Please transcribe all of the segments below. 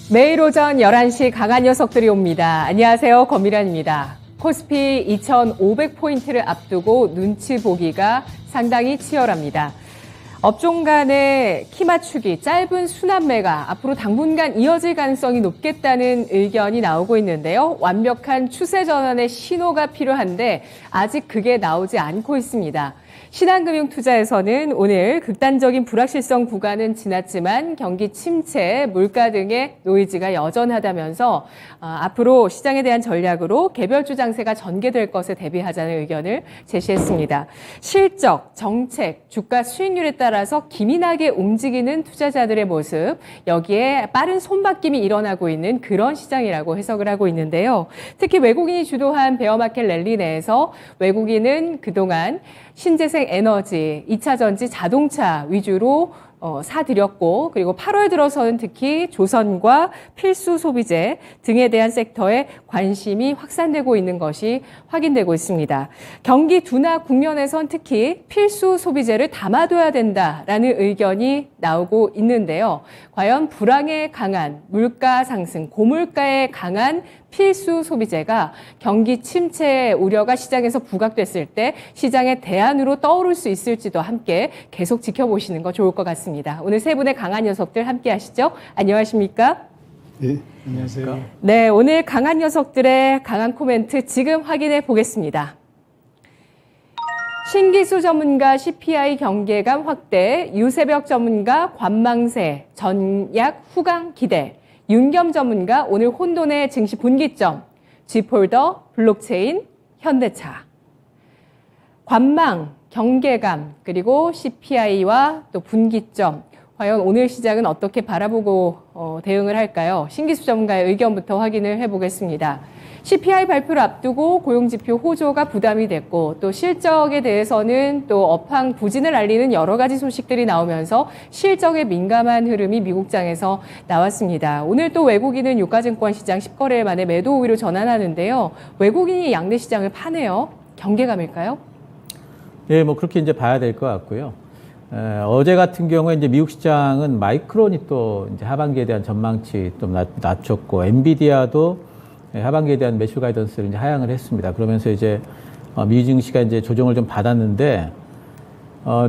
매일 오전 11시 강한 녀석들이 옵니다. 안녕하세요. 권미란입니다. 코스피 2,500포인트를 앞두고 눈치 보기가 상당히 치열합니다. 업종 간의 키 맞추기, 짧은 순환매가 앞으로 당분간 이어질 가능성이 높겠다는 의견이 나오고 있는데요. 완벽한 추세 전환의 신호가 필요한데 아직 그게 나오지 않고 있습니다. 신한금융투자에서는 오늘 극단적인 불확실성 구간은 지났지만 경기 침체, 물가 등의 노이즈가 여전하다면서 앞으로 시장에 대한 전략으로 개별주 장세가 전개될 것에 대비하자는 의견을 제시했습니다. 실적, 정책, 주가 수익률에 따라서 기민하게 움직이는 투자자들의 모습, 여기에 빠른 손바뀜이 일어나고 있는 그런 시장이라고 해석을 하고 있는데요. 특히 외국인이 주도한 베어마켓 랠리 내에서 외국인은 그동안 신재생 에너지, 2차 전지, 자동차 위주로 사들였고, 그리고 8월 들어서는 특히 조선과 필수 소비재 등에 대한 섹터에 관심이 확산되고 있는 것이 확인되고 있습니다. 경기 둔화 국면에선 특히 필수 소비재를 담아둬야 된다라는 의견이 나오고 있는데요. 과연 불황에 강한 물가 상승, 고물가에 강한 필수 소비재가 경기 침체 우려가 시장에서 부각됐을 때 시장의 대안으로 떠오를 수 있을지도 함께 계속 지켜보시는 거 좋을 것 같습니다. 오늘 세 분의 강한 녀석들 함께 하시죠. 안녕하십니까? 네, 안녕하세요. 네, 오늘 강한 녀석들의 강한 코멘트 지금 확인해 보겠습니다. 신기수 전문가 CPI 경계감 확대, 유세벽 전문가 관망세, 전약 후강 기대, 윤겸 전문가 오늘 혼돈의 증시 분기점, G폴더, 블록체인, 현대차. 관망, 경계감, 그리고 CPI와 또 분기점. 과연 오늘 시장은 어떻게 바라보고 대응을 할까요? 신기수 전문가의 의견부터 확인을 해보겠습니다. CPI 발표를 앞두고 고용지표 호조가 부담이 됐고 또 실적에 대해서는 또 업황 부진을 알리는 여러 가지 소식들이 나오면서 실적에 민감한 흐름이 미국장에서 나왔습니다. 오늘 또 외국인은 유가증권 시장 10거래일 만에 매도 우위로 전환하는데요. 외국인이 양대 시장을 파네요. 경계감일까요? 예, 뭐 그렇게 이제 봐야 될 것 같고요. 어제 같은 경우에 이제 미국 시장은 마이크론이 또 이제 하반기에 대한 전망치 좀 낮췄고 엔비디아도 하반기에 대한 매출 가이던스를 이제 하향을 했습니다. 그러면서 이제 미 증시가 이제 조정을 좀 받았는데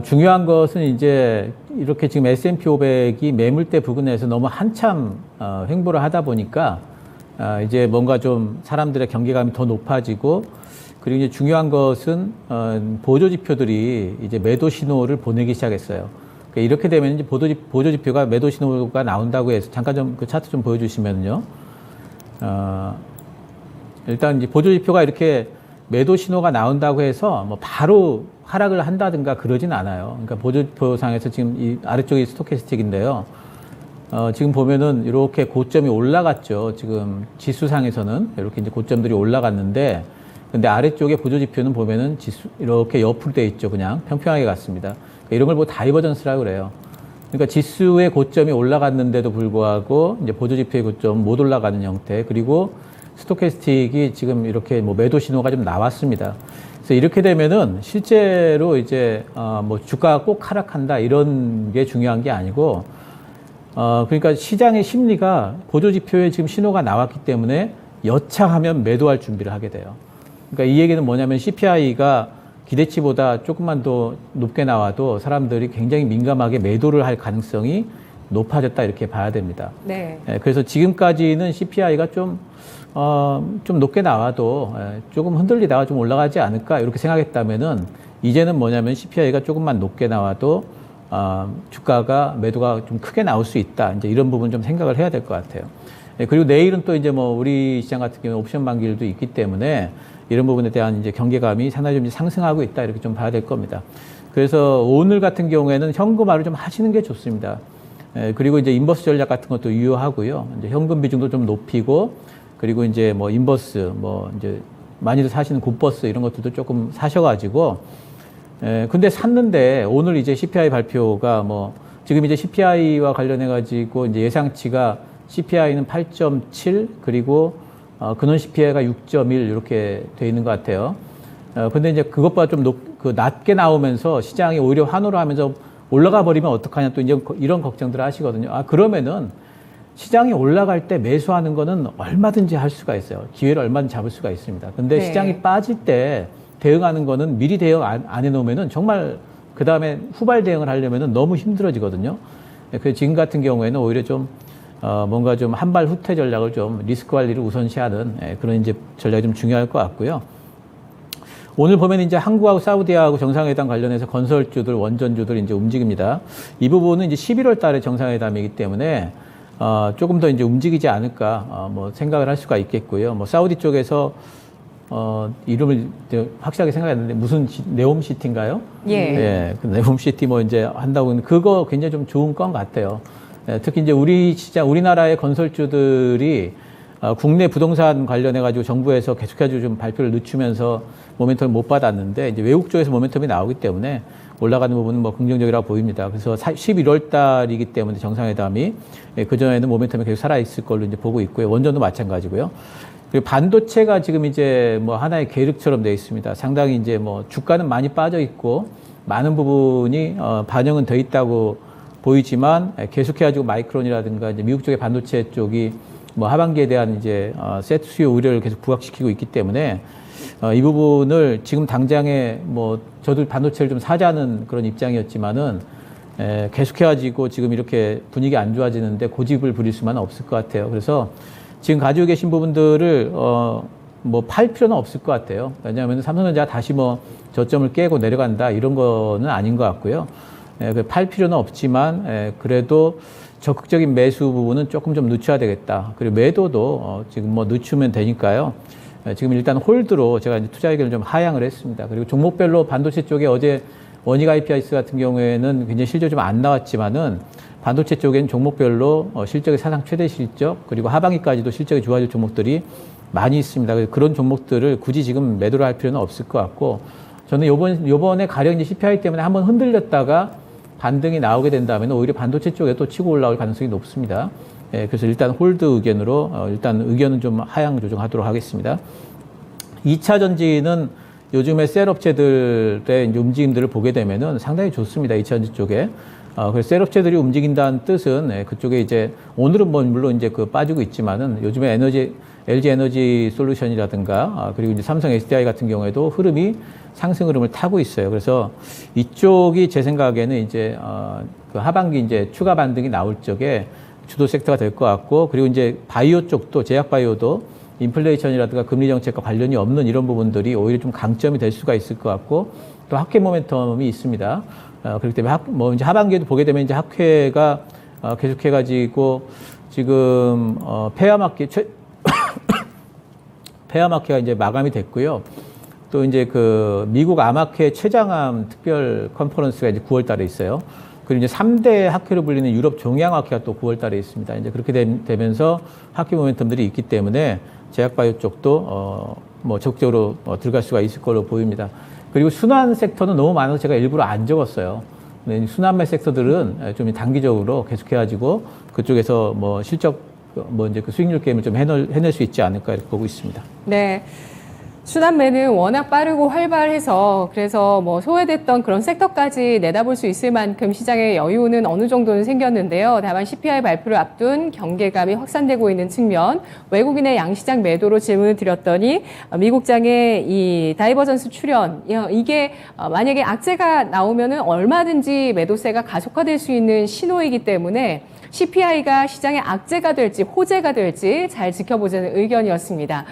중요한 것은 이제 이렇게 지금 S&P 500이 매물대 부근에서 너무 한참 횡보를 하다 보니까 이제 뭔가 좀 사람들의 경계감이 더 높아지고 그리고 이제 중요한 것은 보조 지표들이 이제 매도 신호를 보내기 시작했어요. 그러니까 이렇게 되면 이제 보조 지표가 매도 신호가 나온다고 해서 잠깐 좀 그 차트 좀 보여주시면요. 일단 이제 보조 지표가 이렇게 매도 신호가 나온다고 해서 뭐 바로 하락을 한다든가 그러진 않아요. 그러니까 보조 지표상에서 지금 이 아래쪽이 스토캐스틱인데요. 지금 보면은 이렇게 고점이 올라갔죠. 지금 지수상에서는 이렇게 이제 고점들이 올라갔는데, 근데 아래쪽에 보조 지표는 보면은 지수 이렇게 옆으로 돼 있죠. 그냥 평평하게 갔습니다. 그러니까 이런 걸 뭐 다이버전스라고 그래요. 그러니까 지수의 고점이 올라갔는데도 불구하고 이제 보조 지표의 고점 못 올라가는 형태, 그리고 스토캐스틱이 지금 이렇게 뭐 매도 신호가 좀 나왔습니다. 그래서 이렇게 되면은 실제로 이제 뭐 주가가 꼭 하락한다 이런 게 중요한 게 아니고 그러니까 시장의 심리가 보조 지표에 지금 신호가 나왔기 때문에 여차하면 매도할 준비를 하게 돼요. 그러니까 이 얘기는 뭐냐면 CPI가 기대치보다 조금만 더 높게 나와도 사람들이 굉장히 민감하게 매도를 할 가능성이 높아졌다 이렇게 봐야 됩니다. 네. 그래서 지금까지는 CPI가 좀 높게 나와도 조금 흔들리다가 좀 올라가지 않을까 이렇게 생각했다면은 이제는 뭐냐면 CPI가 조금만 높게 나와도 주가가 매도가 좀 크게 나올 수 있다. 이제 이런 부분 좀 생각을 해야 될 것 같아요. 그리고 내일은 또 이제 뭐 우리 시장 같은 경우는 옵션 만기일도 있기 때문에 이런 부분에 대한 이제 경계감이 상당히 좀 상승하고 있다 이렇게 좀 봐야 될 겁니다. 그래서 오늘 같은 경우에는 현금화를 좀 하시는 게 좋습니다. 그리고 이제 인버스 전략 같은 것도 유효하고요. 이제 현금 비중도 좀 높이고 그리고 이제 뭐 인버스 뭐 이제 많이들 사시는 굿버스 이런 것들도 조금 사셔가지고 근데 샀는데 오늘 이제 CPI 발표가 뭐 지금 이제 CPI와 관련해가지고 이제 예상치가 CPI는 8.7 그리고 근원 CPI가 6.1 이렇게 돼 있는 것 같아요. 근데 이제 그것보다 좀 낮게 나오면서 시장이 오히려 환호를 하면서 올라가 버리면 어떡하냐 또 이제 이런 걱정들을 하시거든요. 그러면은 시장이 올라갈 때 매수하는 거는 얼마든지 할 수가 있어요. 기회를 얼마든지 잡을 수가 있습니다. 근데 네. 시장이 빠질 때 대응하는 거는 미리 대응 안 해놓으면은 정말 그 다음에 후발 대응을 하려면은 너무 힘들어지거든요. 그래서 지금 같은 경우에는 오히려 좀 뭔가 좀 한 발 후퇴 전략을 좀 리스크 관리를 우선시하는 그런 이제 전략이 좀 중요할 것 같고요. 오늘 보면 이제 한국하고 사우디하고 정상회담 관련해서 건설주들, 원전주들 이제 움직입니다. 이 부분은 이제 11월 달에 정상회담이기 때문에 조금 더 이제 움직이지 않을까 뭐 생각을 할 수가 있겠고요. 뭐 사우디 쪽에서 이름을 이제 확실하게 생각했는데 무슨 네옴시티인가요? 예. 예, 그 네옴시티 뭐 이제 한다고 하는데 그거 굉장히 좀 좋은 건 같아요. 예, 특히 이제 우리나라의 건설주들이 국내 부동산 관련해가지고 정부에서 계속해서 좀 발표를 늦추면서 모멘텀을 못 받았는데 이제 외국 쪽에서 모멘텀이 나오기 때문에 올라가는 부분은 뭐 긍정적이라고 보입니다. 그래서 11월 달이기 때문에 정상회담이 그전에는 모멘텀이 계속 살아있을 걸로 이제 보고 있고요. 원전도 마찬가지고요. 그리고 반도체가 지금 이제 뭐 하나의 계륵처럼 되어 있습니다. 상당히 이제 뭐 주가는 많이 빠져 있고 많은 부분이 반영은 돼 있다고 보이지만 계속해가지고 마이크론이라든가 이제 미국 쪽의 반도체 쪽이 뭐 하반기에 대한 이제 세트 수요 우려를 계속 부각시키고 있기 때문에 이 부분을 지금 당장에 뭐 저도 반도체를 좀 사자는 그런 입장이었지만은 계속해가지고 지금 이렇게 분위기 안 좋아지는데 고집을 부릴 수만은 없을 것 같아요. 그래서 지금 가지고 계신 부분들을 뭐 팔 필요는 없을 것 같아요. 왜냐하면 삼성전자가 다시 뭐 저점을 깨고 내려간다 이런 거는 아닌 것 같고요. 팔 필요는 없지만 그래도 적극적인 매수 부분은 조금 좀 늦춰야 되겠다. 그리고 매도도 지금 뭐 늦추면 되니까요. 지금 일단 홀드로 제가 이제 투자 의견을 좀 하향을 했습니다. 그리고 종목별로 반도체 쪽에 어제 원익 IPIS 같은 경우에는 굉장히 실적이 좀 안 나왔지만은 반도체 쪽에는 종목별로 실적의 사상 최대 실적 그리고 하반기까지도 실적이 좋아질 종목들이 많이 있습니다. 그래서 그런 종목들을 굳이 지금 매도를 할 필요는 없을 것 같고 저는 요번에 가령 이제 CPI 때문에 한번 흔들렸다가 반등이 나오게 된다면 오히려 반도체 쪽에 또 치고 올라올 가능성이 높습니다. 그래서 일단 홀드 의견으로 일단 의견은 좀 하향 조정하도록 하겠습니다. 2차 전지는 요즘에 셀 업체들의 이제 움직임들을 보게 되면은 상당히 좋습니다. 2차 전지 쪽에. 그래서 셀 업체들이 움직인다는 뜻은 그쪽에 이제 오늘은 뭐 물론 이제 빠지고 있지만은 요즘에 LG 에너지 솔루션이라든가 그리고 이제 삼성 SDI 같은 경우에도 흐름이 상승 흐름을 타고 있어요. 그래서 이쪽이 제 생각에는 이제 그 하반기 이제 추가 반등이 나올 적에 주도 섹터가 될 것 같고 그리고 이제 바이오 쪽도 제약 바이오도 인플레이션이라든가 금리 정책과 관련이 없는 이런 부분들이 오히려 좀 강점이 될 수가 있을 것 같고 또 학회 모멘텀이 있습니다. 그렇기 때문에 뭐 이제 하반기에도 보게 되면 이제 학회가 계속해가지고 지금 폐암학회가 이제 마감이 됐고요. 또 이제 그 미국 암학회 최장암 특별 컨퍼런스가 이제 9월 달에 있어요. 그리고 이제 3대 학회로 불리는 유럽 종양학회가 또 9월 달에 있습니다. 이제 그렇게 되면서 학회 모멘텀들이 있기 때문에 제약바이오 쪽도 뭐 적극적으로 들어갈 수가 있을 걸로 보입니다. 그리고 순환 섹터는 너무 많아서 제가 일부러 안 적었어요. 순환매 섹터들은 좀 단기적으로 계속해가지고 그쪽에서 뭐 실적 뭐 이제 그 수익률 게임을 좀 해낼 수 있지 않을까 이렇게 보고 있습니다. 네. 순환매는 워낙 빠르고 활발해서 그래서 뭐 소외됐던 그런 섹터까지 내다볼 수 있을 만큼 시장의 여유는 어느 정도는 생겼는데요. 다만 CPI 발표를 앞둔 경계감이 확산되고 있는 측면, 외국인의 양시장 매도로 질문을 드렸더니 미국장의 이 다이버전스 출현, 이게 만약에 악재가 나오면은 얼마든지 매도세가 가속화될 수 있는 신호이기 때문에 CPI가 시장의 악재가 될지 호재가 될지 잘 지켜보자는 의견이었습니다.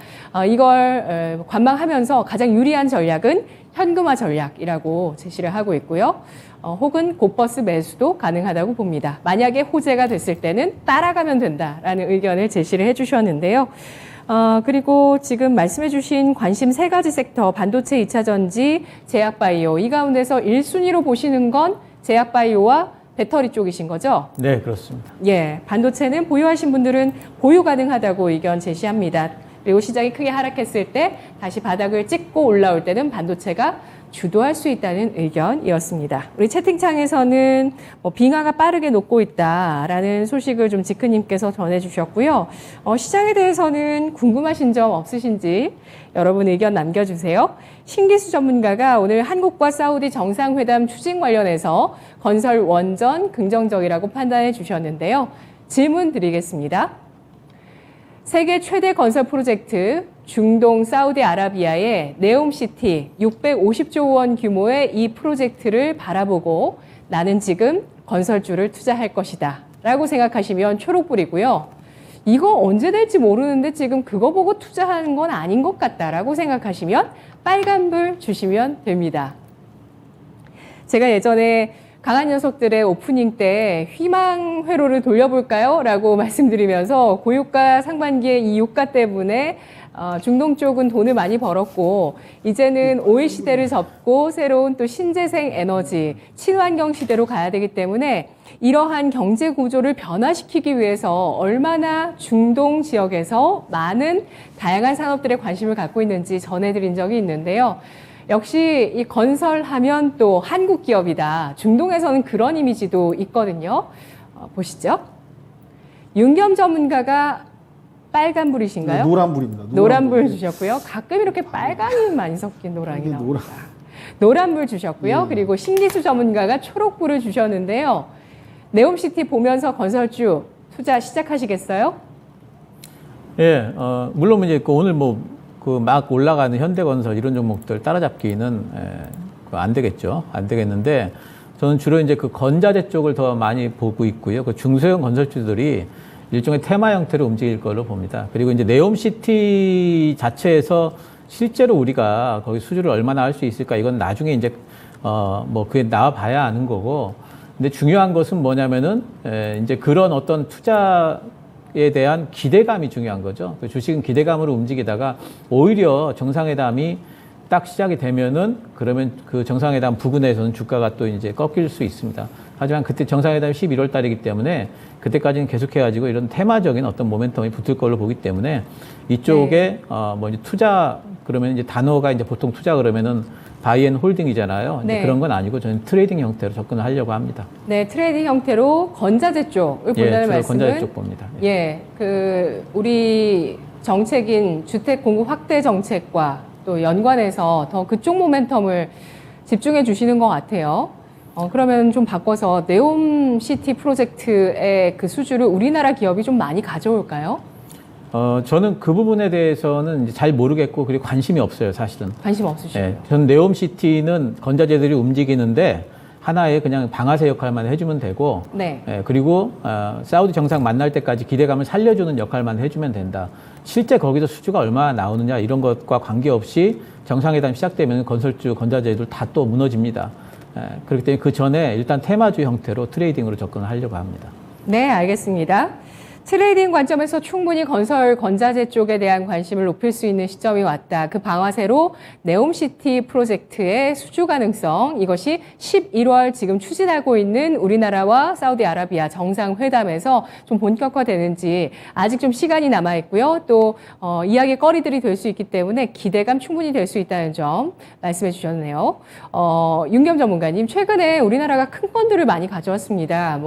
이걸 관망하면서 가장 유리한 전략은 현금화 전략이라고 제시를 하고 있고요. 혹은 곧버스 매수도 가능하다고 봅니다. 만약에 호재가 됐을 때는 따라가면 된다라는 의견을 제시를 해주셨는데요. 그리고 지금 말씀해 주신 관심 세 가지 섹터, 반도체, 2차 전지, 제약바이오, 이 가운데서 1순위로 보시는 건 제약바이오와 배터리 쪽이신 거죠? 네, 그렇습니다. 예, 반도체는 보유하신 분들은 보유 가능하다고 의견 제시합니다. 그리고 시장이 크게 하락했을 때 다시 바닥을 찍고 올라올 때는 반도체가 주도할 수 있다는 의견이었습니다. 우리 채팅창에서는 뭐 빙하가 빠르게 녹고 있다라는 소식을 좀 지크님께서 전해주셨고요. 시장에 대해서는 궁금하신 점 없으신지 여러분 의견 남겨주세요. 신기수 전문가가 오늘 한국과 사우디 정상회담 추진 관련해서 건설 원전 긍정적이라고 판단해 주셨는데요. 질문 드리겠습니다. 세계 최대 건설 프로젝트 중동 사우디아라비아의 네옴시티 650조 원 규모의 이 프로젝트를 바라보고 나는 지금 건설주를 투자할 것이다 라고 생각하시면 초록불이고요. 이거 언제 될지 모르는데 지금 그거 보고 투자하는 건 아닌 것 같다라고 생각하시면 빨간불 주시면 됩니다. 제가 예전에 강한 녀석들의 오프닝 때 희망 회로를 돌려볼까요? 라고 말씀드리면서 고유가 상반기에 이 유가 때문에 중동 쪽은 돈을 많이 벌었고 이제는 오일 시대를 접고 새로운 또 신재생 에너지, 친환경 시대로 가야 되기 때문에 이러한 경제 구조를 변화시키기 위해서 얼마나 중동 지역에서 많은 다양한 산업들에 관심을 갖고 있는지 전해드린 적이 있는데요. 역시 이 건설하면 또 한국 기업이다. 중동에서는 그런 이미지도 있거든요. 보시죠. 윤겸 전문가가 빨간불이신가요? 네, 노란불입니다. 노란불 주셨고요. 가끔 이렇게 빨강이 많이 섞인 노랑이 나옵니다. 노란불 주셨고요. 그리고 신기수 전문가가 초록불을 주셨는데요. 네옴시티 보면서 건설주 투자 시작하시겠어요? 예, 물론 이제 오늘 그 막 올라가는 현대건설 이런 종목들 따라잡기는 안 되겠죠. 안 되겠는데 저는 주로 이제 그 건자재 쪽을 더 많이 보고 있고요. 그 중소형 건설주들이 일종의 테마 형태로 움직일 걸로 봅니다. 그리고 이제 네옴시티 자체에서 실제로 우리가 거기 수주를 얼마나 할 수 있을까 이건 나중에 이제 그게 나와 봐야 아는 거고. 근데 중요한 것은 뭐냐면은 이제 그런 어떤 투자에 대한 기대감이 중요한 거죠. 그 주식은 기대감으로 움직이다가 오히려 정상회담이 딱 시작이 되면은 그러면 그 정상회담 부근에서는 주가가 또 이제 꺾일 수 있습니다. 하지만 그때 정상회담이 11월 달이기 때문에 그때까지는 계속해가지고 이런 테마적인 어떤 모멘텀이 붙을 걸로 보기 때문에 이쪽에 이제 투자 그러면 이제 단어가 이제 보통 투자 그러면은 바이앤홀딩이잖아요. 네. 그런 건 아니고 저는 트레이딩 형태로 접근을 하려고 합니다. 네, 트레이딩 형태로 건자재 쪽을 본다는 말씀은 건자재 쪽 봅니다. 우리 정책인 주택 공급 확대 정책과 또 연관해서 더 그쪽 모멘텀을 집중해 주시는 것 같아요. 그러면 좀 바꿔서 네옴시티 프로젝트의 그 수주를 우리나라 기업이 좀 많이 가져올까요? 저는 그 부분에 대해서는 이제 잘 모르겠고 그리고 관심이 없어요, 사실은. 관심 없으시죠? 예, 전 네옴시티는 건자재들이 움직이는데 하나의 그냥 방아쇠 역할만 해주면 되고, 네. 그리고 사우디 정상 만날 때까지 기대감을 살려주는 역할만 해주면 된다. 실제 거기서 수주가 얼마나 나오느냐 이런 것과 관계없이 정상회담 시작되면 건설주, 건자재들 다 또 무너집니다. 그렇기 때문에 그 전에 일단 테마주 형태로 트레이딩으로 접근을 하려고 합니다. 네, 알겠습니다. 트레이딩 관점에서 충분히 건설 건자재 쪽에 대한 관심을 높일 수 있는 시점이 왔다. 그 방아쇠로 네옴시티 프로젝트의 수주 가능성, 이것이 11월 지금 추진하고 있는 우리나라와 사우디아라비아 정상회담에서 좀 본격화되는지 아직 좀 시간이 남아있고요. 또 이야기 거리들이 될 수 있기 때문에 기대감 충분히 될 수 있다는 점 말씀해 주셨네요. 윤겸 전문가님, 최근에 우리나라가 큰 펀드를 많이 가져왔습니다.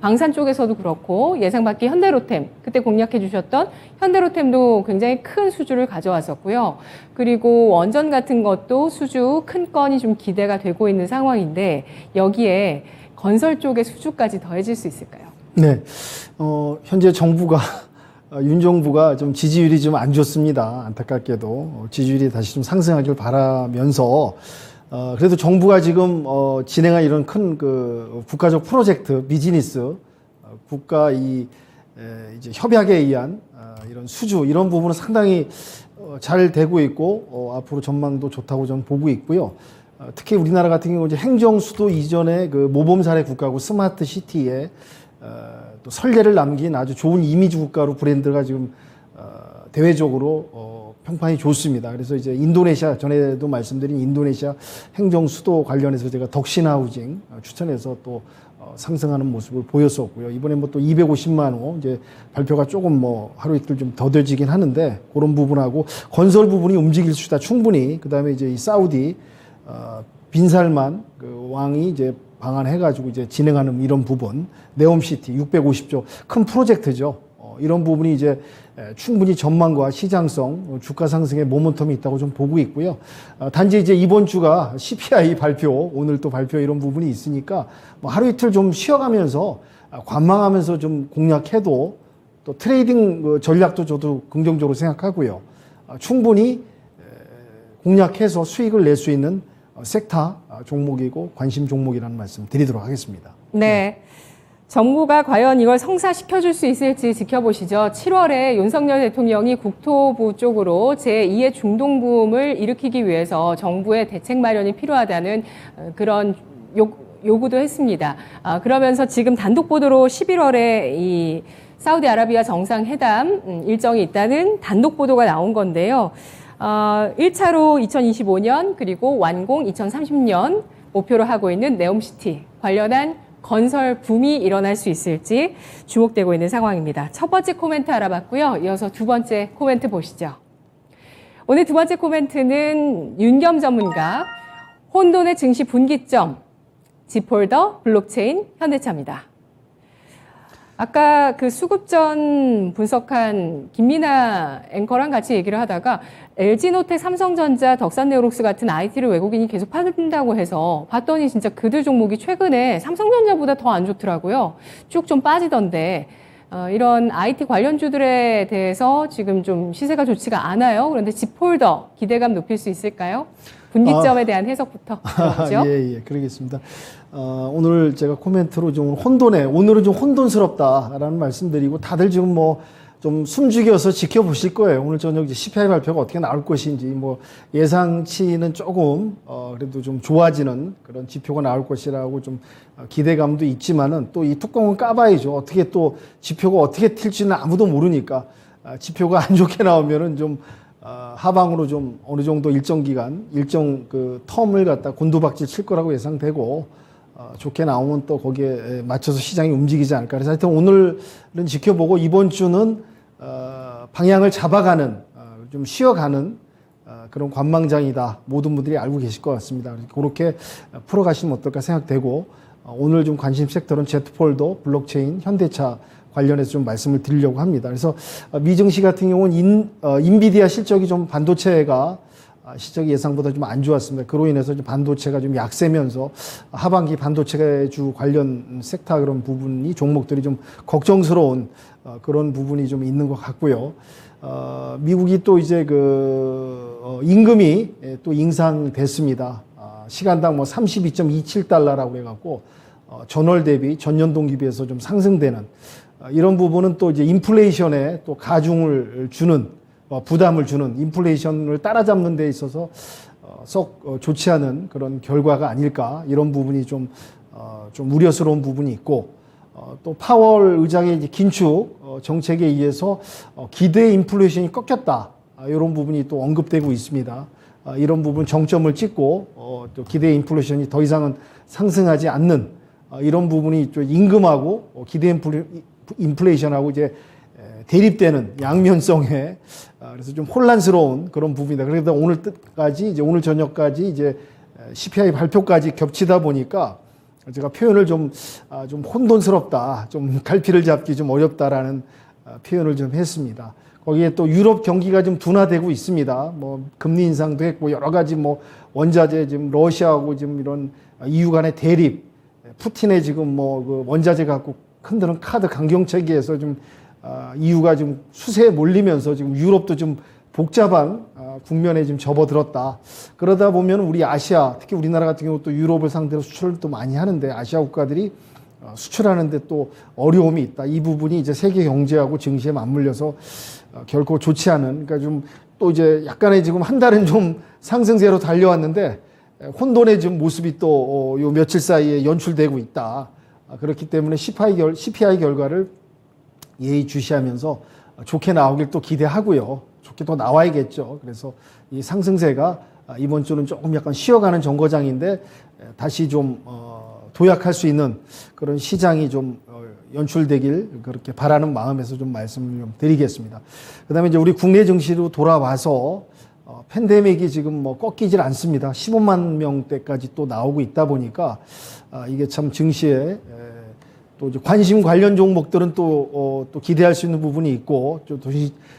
방산 쪽에서도 그렇고 예상 밖의 현대로템, 그때 공략해 주셨던 현대로템도 굉장히 큰 수주를 가져왔었고요. 그리고 원전 같은 것도 수주 큰 건이 좀 기대가 되고 있는 상황인데 여기에 건설 쪽의 수주까지 더해질 수 있을까요? 네, 현재 정부가 윤 정부가 좀 지지율이 좀 안 좋습니다. 안타깝게도 지지율이 다시 좀 상승하길 바라면서 그래도 정부가 지금 진행한 이런 큰 그 국가적 프로젝트 비즈니스 국가 이제 협약에 의한 이런 수주 이런 부분은 상당히 잘 되고 있고 앞으로 전망도 좋다고 저는 보고 있고요. 특히 우리나라 같은 경우 이제 행정 수도 이전에 그 모범 사례 국가고 스마트 시티에 또 설계를 남긴 아주 좋은 이미지 국가로 브랜드가 지금 대외적으로 평판이 좋습니다. 그래서 이제 인도네시아, 전에도 말씀드린 인도네시아 행정 수도 관련해서 제가 덕신하우징 추천해서 또 상승하는 모습을 보였었고요. 이번에 또 250만 호 이제 발표가 조금 하루 이틀 좀 더뎌지긴 하는데 그런 부분하고 건설 부분이 움직일 수 있다 충분히. 그다음에 이제 이 사우디 빈살만 그 왕이 이제 방한해가지고 이제 진행하는 이런 부분 네옴시티 650조 큰 프로젝트죠. 이런 부분이 이제 충분히 전망과 시장성, 주가 상승의 모멘텀이 있다고 좀 보고 있고요. 단지 이제 이번 주가 CPI 발표, 오늘 또 발표 이런 부분이 있으니까 뭐 하루 이틀 좀 쉬어가면서 관망하면서 좀 공략해도 또 트레이딩 전략도 저도 긍정적으로 생각하고요. 충분히 공략해서 수익을 낼 수 있는 섹터 종목이고 관심 종목이라는 말씀 드리도록 하겠습니다. 네. 정부가 과연 이걸 성사시켜줄 수 있을지 지켜보시죠. 7월에 윤석열 대통령이 국토부 쪽으로 제2의 중동붐을 일으키기 위해서 정부의 대책 마련이 필요하다는 그런 요구도 했습니다. 그러면서 지금 단독 보도로 11월에 이 사우디아라비아 정상회담 일정이 있다는 단독 보도가 나온 건데요. 1차로 2025년 그리고 완공 2030년 목표로 하고 있는 네옴시티 관련한 건설 붐이 일어날 수 있을지 주목되고 있는 상황입니다. 첫 번째 코멘트 알아봤고요. 이어서 두 번째 코멘트 보시죠. 오늘 두 번째 코멘트는 윤겸 전문가, 혼돈의 증시 분기점, 지폴더, 블록체인, 현대차입니다. 아까 그 수급전 분석한 김민아 앵커랑 같이 얘기를 하다가 LG노텍, 삼성전자, 덕산네오록스 같은 IT를 외국인이 계속 판다고 해서 봤더니 진짜 그들 종목이 최근에 삼성전자보다 더 안 좋더라고요. 쭉 좀 빠지던데 이런 IT 관련주들에 대해서 지금 좀 시세가 좋지가 않아요. 그런데 지폴더 기대감 높일 수 있을까요? 분기점에 대한 해석부터 들어보죠. 예, 그러겠습니다. 오늘 제가 코멘트로 좀 오늘은 좀 혼돈스럽다라는 말씀드리고 다들 지금 뭐 좀 숨죽여서 지켜보실 거예요. 오늘 저녁 이제 CPI 발표가 어떻게 나올 것인지 뭐 예상치는 조금 그래도 좀 좋아지는 그런 지표가 나올 것이라고 좀 기대감도 있지만은 또 이 뚜껑은 까봐야죠. 어떻게 또 지표가 어떻게 튈지는 아무도 모르니까 지표가 안 좋게 나오면은 좀 하방으로 좀 어느 정도 일정 기간, 일정 그 텀을 갖다 곤두박질 칠 거라고 예상되고, 좋게 나오면 또 거기에 맞춰서 시장이 움직이지 않을까. 그래서 하여튼 오늘은 지켜보고 이번 주는 방향을 잡아가는, 좀 쉬어가는 그런 관망장이다. 모든 분들이 알고 계실 것 같습니다. 그렇게 풀어가시면 어떨까 생각되고, 오늘 좀 관심 섹터는 제트폴더, 블록체인, 현대차 관련해서 좀 말씀을 드리려고 합니다. 그래서 미증시 같은 경우는 인비디아 실적이 좀 반도체가 실적이 예상보다 좀 안 좋았습니다. 그로 인해서 좀 반도체가 좀 약세면서 하반기 반도체주 관련 섹터 그런 부분이 종목들이 좀 걱정스러운 그런 부분이 좀 있는 것 같고요. 미국이 또 이제 임금이 또 인상됐습니다. 시간당 뭐 32.27달러라고 해갖고 전월 대비 전년 동기 비해서 좀 상승되는 이런 부분은 또 이제 인플레이션에 또 가중을 주는 부담을 주는 인플레이션을 따라잡는 데 있어서 썩 좋지 않은 그런 결과가 아닐까 이런 부분이 좀 우려스러운 부분이 있고 또 파월 의장의 이제 긴축 정책에 의해서 기대 인플레이션이 꺾였다 이런 부분이 또 언급되고 있습니다. 이런 부분 정점을 찍고 또 기대 인플레이션이 더 이상은 상승하지 않는 이런 부분이 좀 임금하고 기대 인플레이션하고 이제 대립되는 양면성의 그래서 좀 혼란스러운 그런 부분이다. 그래서 오늘 저녁까지 이제 CPI 발표까지 겹치다 보니까 제가 표현을 좀 혼돈스럽다, 좀 갈피를 잡기 좀 어렵다라는 표현을 좀 했습니다. 거기에 또 유럽 경기가 좀 둔화되고 있습니다. 뭐 금리 인상도 했고 여러 가지 뭐 원자재 지금 러시아하고 지금 이런 EU 간의 대립, 푸틴의 지금 뭐 그 원자재 갖고 흔드는 카드 강경 체계에서 좀 EU가 지금 수세에 몰리면서 지금 유럽도 좀 복잡한 국면에 지금 접어들었다. 그러다 보면 우리 아시아, 특히 우리나라 같은 경우 또 유럽을 상대로 수출을 또 많이 하는데 아시아 국가들이 수출하는데 또 어려움이 있다. 이 부분이 이제 세계 경제하고 증시에 맞물려서 결코 좋지 않은, 그러니까 좀 또 이제 약간의 지금 한 달은 좀 상승세로 달려왔는데 혼돈의 지금 모습이 또 요 며칠 사이에 연출되고 있다. 그렇기 때문에 CPI 결과를 예의주시하면서 좋게 나오길 또 기대하고요. 좋게 또 나와야겠죠. 그래서 이 상승세가 이번 주는 조금 약간 쉬어가는 정거장인데 다시 좀 도약할 수 있는 그런 시장이 좀 연출되길 그렇게 바라는 마음에서 좀 말씀을 좀 드리겠습니다. 그다음에 이제 우리 국내 증시로 돌아와서 팬데믹이 지금 뭐 꺾이질 않습니다. 15만 명대까지 또 나오고 있다 보니까 이게 참 증시에 또 이제 관심 관련 종목들은 또 기대할 수 있는 부분이 있고, 또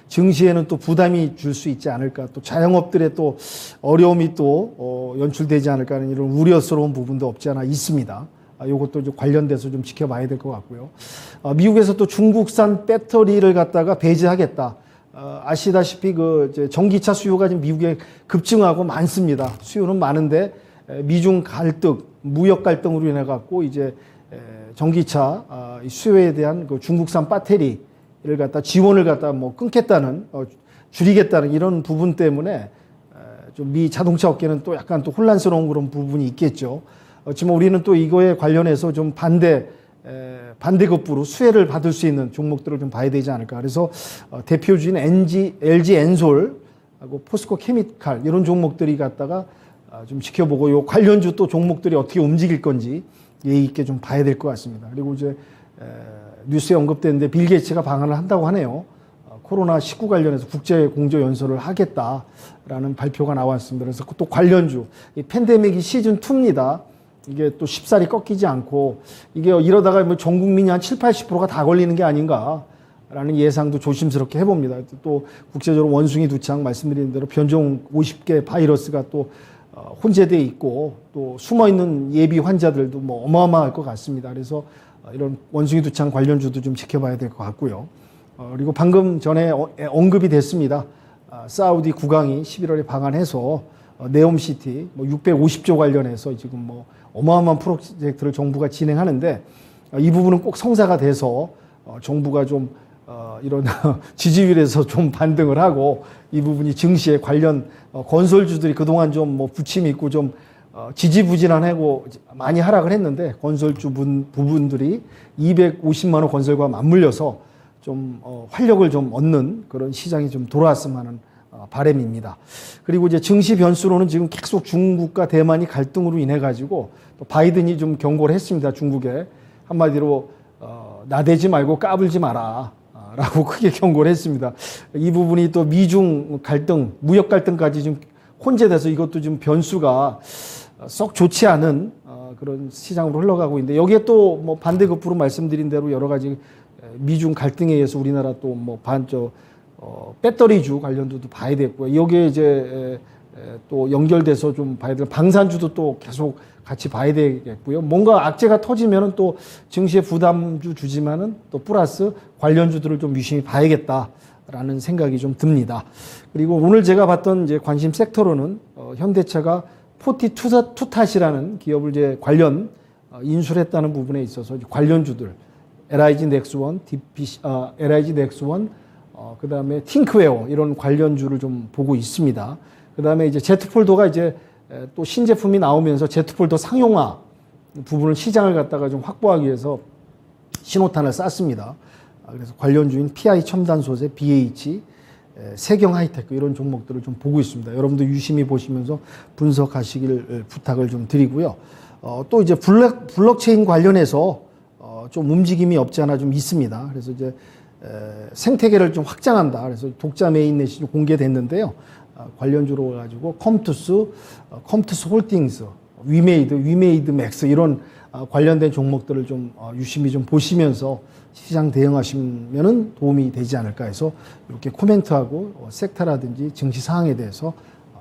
증시에는 또 부담이 줄 수 있지 않을까, 또 자영업들의 또 어려움이 또 연출되지 않을까 하는 이런 우려스러운 부분도 없지 않아 있습니다. 요것도 이제 관련돼서 좀 지켜봐야 될 것 같고요. 미국에서 또 중국산 배터리를 갖다가 배제하겠다. 아시다시피 이제 전기차 수요가 지금 미국에 급증하고 많습니다. 수요는 많은데 미중 갈등, 무역 갈등으로 인해 갖고 이제 전기차 수요에 대한 그 중국산 배터리를 갖다 지원을 갖다 뭐 끊겠다는, 줄이겠다는 이런 부분 때문에 좀 미 자동차 업계는 또 약간 또 혼란스러운 그런 부분이 있겠죠. 지금 우리는 또 이거에 관련해서 좀 반대급부로 수혜를 받을 수 있는 종목들을 좀 봐야 되지 않을까. 그래서 대표주인 LG 엔솔하고 포스코 케미칼 이런 종목들이 갖다가 좀 지켜보고, 요 관련주 또 종목들이 어떻게 움직일 건지 예의 있게 좀 봐야 될 것 같습니다. 그리고 이제 뉴스에 언급됐는데 빌 게이츠가 방한을 한다고 하네요. 코로나19 관련해서 국제 공조 연설을 하겠다라는 발표가 나왔습니다. 그래서 또 관련주, 이 팬데믹이 시즌 2입니다. 이게 또 쉽사리 꺾이지 않고, 이게 이러다가 뭐 전 국민이 한 70~80%가 다 걸리는 게 아닌가라는 예상도 조심스럽게 해봅니다. 또 국제적으로 원숭이 두창 말씀드린 대로 변종 50개 바이러스가 또 혼재되어 있고, 또 숨어있는 예비 환자들도 뭐 어마어마할 것 같습니다. 그래서 이런 원숭이 두창 관련주도 좀 지켜봐야 될 것 같고요. 그리고 방금 전에 언급이 됐습니다. 사우디 국왕이 11월에 방한해서 네옴시티 뭐 650조 관련해서 지금 뭐 어마어마한 프로젝트를 정부가 진행하는데, 이 부분은 꼭 성사가 돼서 정부가 좀 이런 지지율에서 좀 반등을 하고, 이 부분이 증시에 관련 건설주들이 그동안 좀 뭐 부침이 있고 좀 지지부진하고 많이 하락을 했는데, 건설주 부분들이 250만 원 건설과 맞물려서 좀 활력을 좀 얻는 그런 시장이 좀 돌아왔으면 하는 바람입니다. 그리고 이제 증시 변수로는 지금 계속 중국과 대만이 갈등으로 인해 가지고 또 바이든이 좀 경고를 했습니다. 중국에 한마디로 나대지 말고 까불지 마라 라고 크게 경고를 했습니다. 이 부분이 또 미중 갈등, 무역 갈등까지 좀 혼재돼서 이것도 좀 변수가 썩 좋지 않은 그런 시장으로 흘러가고 있는데, 여기에 또 뭐 반대급부로 말씀드린 대로 여러 가지 미중 갈등에 의해서 우리나라 또 뭐 배터리주 관련도도 봐야 되고요. 여기에 이제 또 연결돼서 좀 봐야 될 방산주도 또 계속 같이 봐야 되겠고요. 뭔가 악재가 터지면은 또 증시에 부담주 주지만은 또 플러스 관련주들을 좀 유심히 봐야겠다라는 생각이 좀 듭니다. 그리고 오늘 제가 봤던 이제 관심 섹터로는 현대차가 포티투탓이라는 기업을 이제 관련 인수했다는 부분에 있어서 관련주들 LIG 넥스원, LIG 넥스원, 그 다음에 팅크웨어 이런 관련주를 좀 보고 있습니다. 그 다음에 이제 제트폴더가 이제 또 신제품이 나오면서 제트폴더 상용화 부분을 시장을 갖다가 좀 확보하기 위해서 신호탄을 쐈습니다. 그래서 관련주인 PI 첨단소재, BH, 세경 하이테크 이런 종목들을 좀 보고 있습니다. 여러분도 유심히 보시면서 분석하시길 부탁을 좀 드리고요. 또 이제 블록체인 관련해서 좀 움직임이 없지 않아 좀 있습니다. 그래서 이제 생태계를 좀 확장한다. 그래서 독자 메인넷이 좀 공개됐는데요. 관련주로 가지고 컴투스 홀딩스, 위메이드 맥스 이런 관련된 종목들을 좀 유심히 좀 보시면서 시장 대응하시면은 도움이 되지 않을까 해서 이렇게 코멘트하고 섹터라든지 증시 상황에 대해서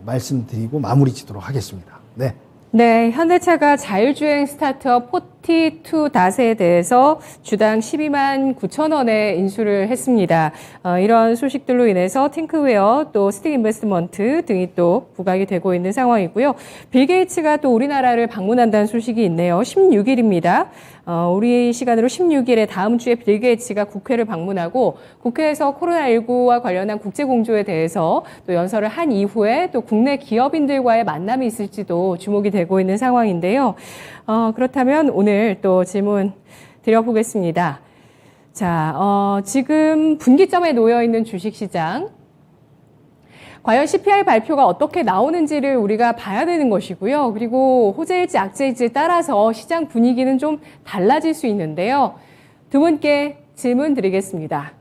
말씀드리고 마무리 짓도록 하겠습니다. 네. 네, 현대차가 자율주행 스타트업 포티투닷에 대해서 주당 12만 9천 원에 인수를 했습니다. 이런 소식들로 인해서 팅크웨어 또 스틱 인베스트먼트 등이 또 부각이 되고 있는 상황이고요. 빌 게이츠가 또 우리나라를 방문한다는 소식이 있네요. 16일입니다. 우리 시간으로 16일에 다음 주에 빌 게이츠가 국회를 방문하고 국회에서 코로나19와 관련한 국제공조에 대해서 또 연설을 한 이후에 또 국내 기업인들과의 만남이 있을지도 주목이 되고 있는 상황인데요. 그렇다면 오늘 또 질문 드려보겠습니다. 자, 지금 분기점에 놓여 있는 주식시장. 과연 CPI 발표가 어떻게 나오는지를 우리가 봐야 되는 것이고요. 그리고 호재일지 악재일지에 따라서 시장 분위기는 좀 달라질 수 있는데요. 두 분께 질문 드리겠습니다.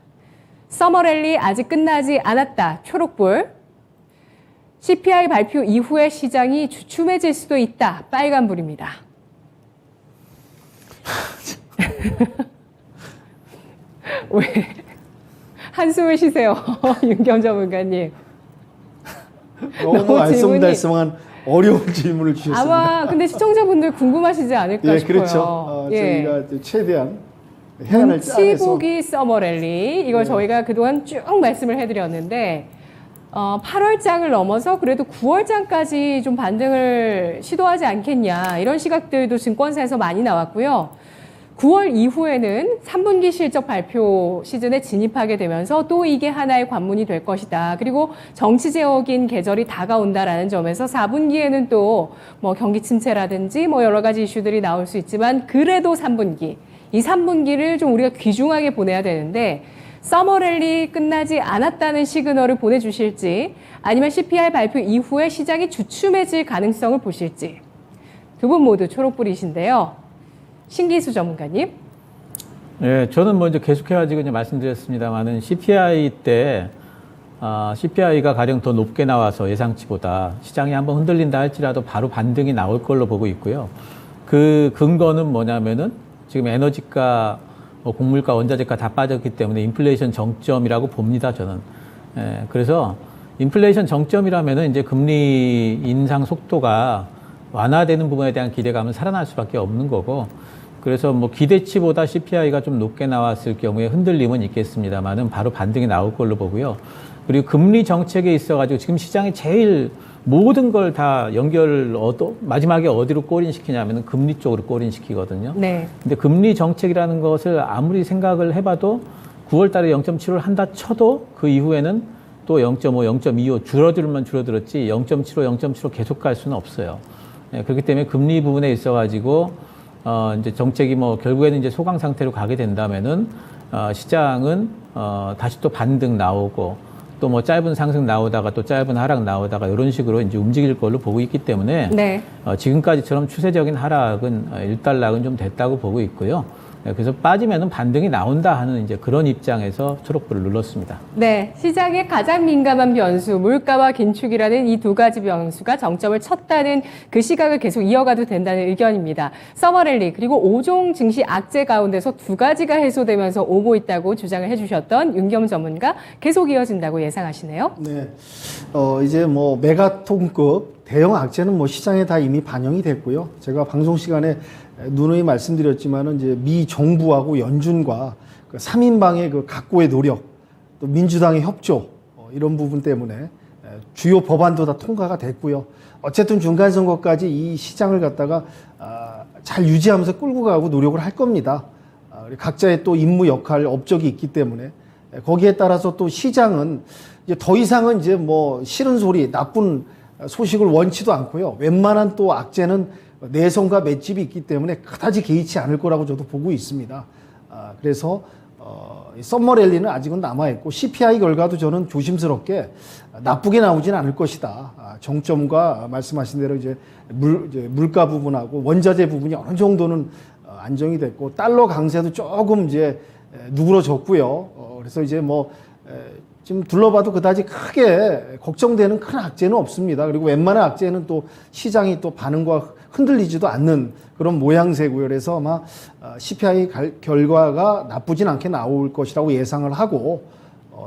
서머랠리 아직 끝나지 않았다. 초록불. CPI 발표 이후에 시장이 주춤해질 수도 있다. 빨간불입니다. 왜 한숨을 쉬세요, 윤겸 전문가님? 너무 알쏭달쏭한 어려운 질문을 주셨습니다. 아마 근데 시청자분들 궁금하시지 않을까 예, 싶어요. 그렇죠. 예. 저희가 최대한 해안을 짜내서 눈치보기 서머랠리 이걸 저희가 그동안 쭉 말씀을 해드렸는데 8월장을 넘어서 그래도 9월장까지 좀 반등을 시도하지 않겠냐 이런 시각들도 증권사에서 많이 나왔고요. 9월 이후에는 3분기 실적 발표 시즌에 진입하게 되면서 또 이게 하나의 관문이 될 것이다. 그리고 정치제어긴 계절이 다가온다라는 점에서 4분기에는 또 뭐 경기 침체라든지 뭐 여러 가지 이슈들이 나올 수 있지만 그래도 3분기, 이 3분기를 좀 우리가 귀중하게 보내야 되는데 서머랠리 끝나지 않았다는 시그널을 보내주실지 아니면 CPI 발표 이후에 시장이 주춤해질 가능성을 보실지 두 분 모두 초록불이신데요. 신기수 전문가님. 네, 저는 먼저 계속해가지고 이제 말씀드렸습니다만은 CPI 때 CPI가 가령 더 높게 나와서 예상치보다 시장이 한번 흔들린다 할지라도 바로 반등이 나올 걸로 보고 있고요. 그 근거는 뭐냐면은 지금 에너지가, 곡물가, 원자재가 다 빠졌기 때문에 인플레이션 정점이라고 봅니다, 저는. 예, 그래서 인플레이션 정점이라면은 이제 금리 인상 속도가 완화되는 부분에 대한 기대감은 살아날 수밖에 없는 거고, 그래서 뭐 기대치보다 CPI가 좀 높게 나왔을 경우에 흔들림은 있겠습니다만은 바로 반등이 나올 걸로 보고요. 그리고 금리 정책에 있어가지고 지금 시장이 제일 모든 걸 다 마지막에 어디로 골인시키냐면 금리 쪽으로 골인시키거든요. 네. 근데 금리 정책이라는 것을 아무리 생각을 해봐도 9월 달에 0.75를 한다 쳐도 그 이후에는 또 0.5, 0.25 줄어들면 줄어들었지 0.75, 0.75 계속 갈 수는 없어요. 네, 그렇기 때문에 금리 부분에 있어가지고 이제 정책이 뭐 결국에는 이제 소강 상태로 가게 된다면은 시장은 다시 또 반등 나오고 또 뭐 짧은 상승 나오다가 또 짧은 하락 나오다가 이런 식으로 이제 움직일 걸로 보고 있기 때문에 네. 지금까지처럼 추세적인 하락은 일단락은 좀 됐다고 보고 있고요. 그래서 빠지면은 반등이 나온다 하는 이제 그런 입장에서 초록불을 눌렀습니다. 네, 시장의 가장 민감한 변수, 물가와 긴축이라는 이 두 가지 변수가 정점을 쳤다는 그 시각을 계속 이어가도 된다는 의견입니다. 서머랠리 그리고 5종 증시 악재 가운데서 두 가지가 해소되면서 오고 있다고 주장을 해주셨던 윤겸 전문가 계속 이어진다고 예상하시네요. 네, 이제 뭐 메가톤급 대형 악재는 뭐 시장에 다 이미 반영이 됐고요. 제가 방송 시간에 누누이 말씀드렸지만은 이제 미 정부하고 연준과 그 3인방의 그 각고의 노력, 또 민주당의 협조 이런 부분 때문에 주요 법안도 다 통과가 됐고요. 어쨌든 중간 선거까지 이 시장을 갖다가 잘 유지하면서 끌고 가고 노력을 할 겁니다. 각자의 또 임무 역할, 업적이 있기 때문에 거기에 따라서 또 시장은 이제 더 이상은 이제 뭐 싫은 소리, 나쁜 소식을 원치도 않고요. 웬만한 또 악재는 내성과 맷집이 있기 때문에 그다지 개의치 않을 거라고 저도 보고 있습니다. 그래서 썸머랠리는 아직은 남아있고 CPI 결과도 저는 조심스럽게 나쁘게 나오진 않을 것이다. 정점과 말씀하신 대로 이제 물가 부분하고 원자재 부분이 어느 정도는 안정이 됐고 달러 강세도 조금 이제 누그러졌고요. 그래서 이제 뭐 지금 둘러봐도 그다지 크게 걱정되는 큰 악재는 없습니다. 그리고 웬만한 악재는 또 시장이 또 반응과 흔들리지도 않는 그런 모양새고요. 그래서 아마 CPI 결과가 나쁘진 않게 나올 것이라고 예상을 하고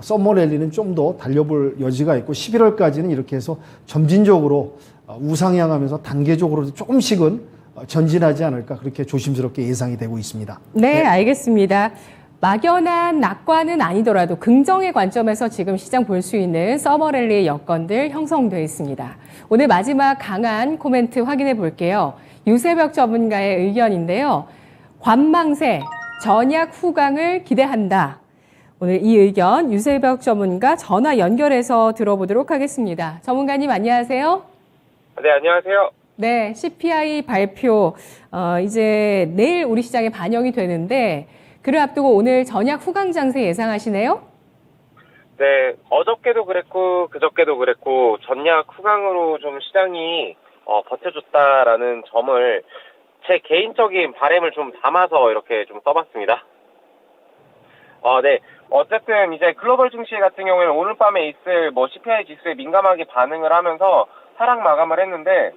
썸머랠리는 좀 더 달려볼 여지가 있고 11월까지는 이렇게 해서 점진적으로 우상향하면서 단계적으로 조금씩은 전진하지 않을까 그렇게 조심스럽게 예상이 되고 있습니다. 네, 알겠습니다. 막연한 낙관은 아니더라도 긍정의 관점에서 지금 시장 볼 수 있는 서머랠리의 여건들 형성되어 있습니다. 오늘 마지막 강한 코멘트 확인해 볼게요. 유세벽 전문가의 의견인데요. 관망세, 전약 후강을 기대한다. 오늘 이 의견 유세벽 전문가 전화 연결해서 들어보도록 하겠습니다. 전문가님 안녕하세요. 네, 안녕하세요. 네, CPI 발표 이제 내일 우리 시장에 반영이 되는데 그를 앞두고 오늘 전약 후강 장세 예상하시네요? 네, 어저께도 그랬고 그저께도 그랬고 전약 후강으로 좀 시장이 버텨줬다라는 점을 제 개인적인 바람을 좀 담아서 이렇게 좀 써봤습니다. 네, 어쨌든 이제 글로벌 증시 같은 경우에는 오늘 밤에 있을 뭐 CPI 지수에 민감하게 반응을 하면서 하락 마감을 했는데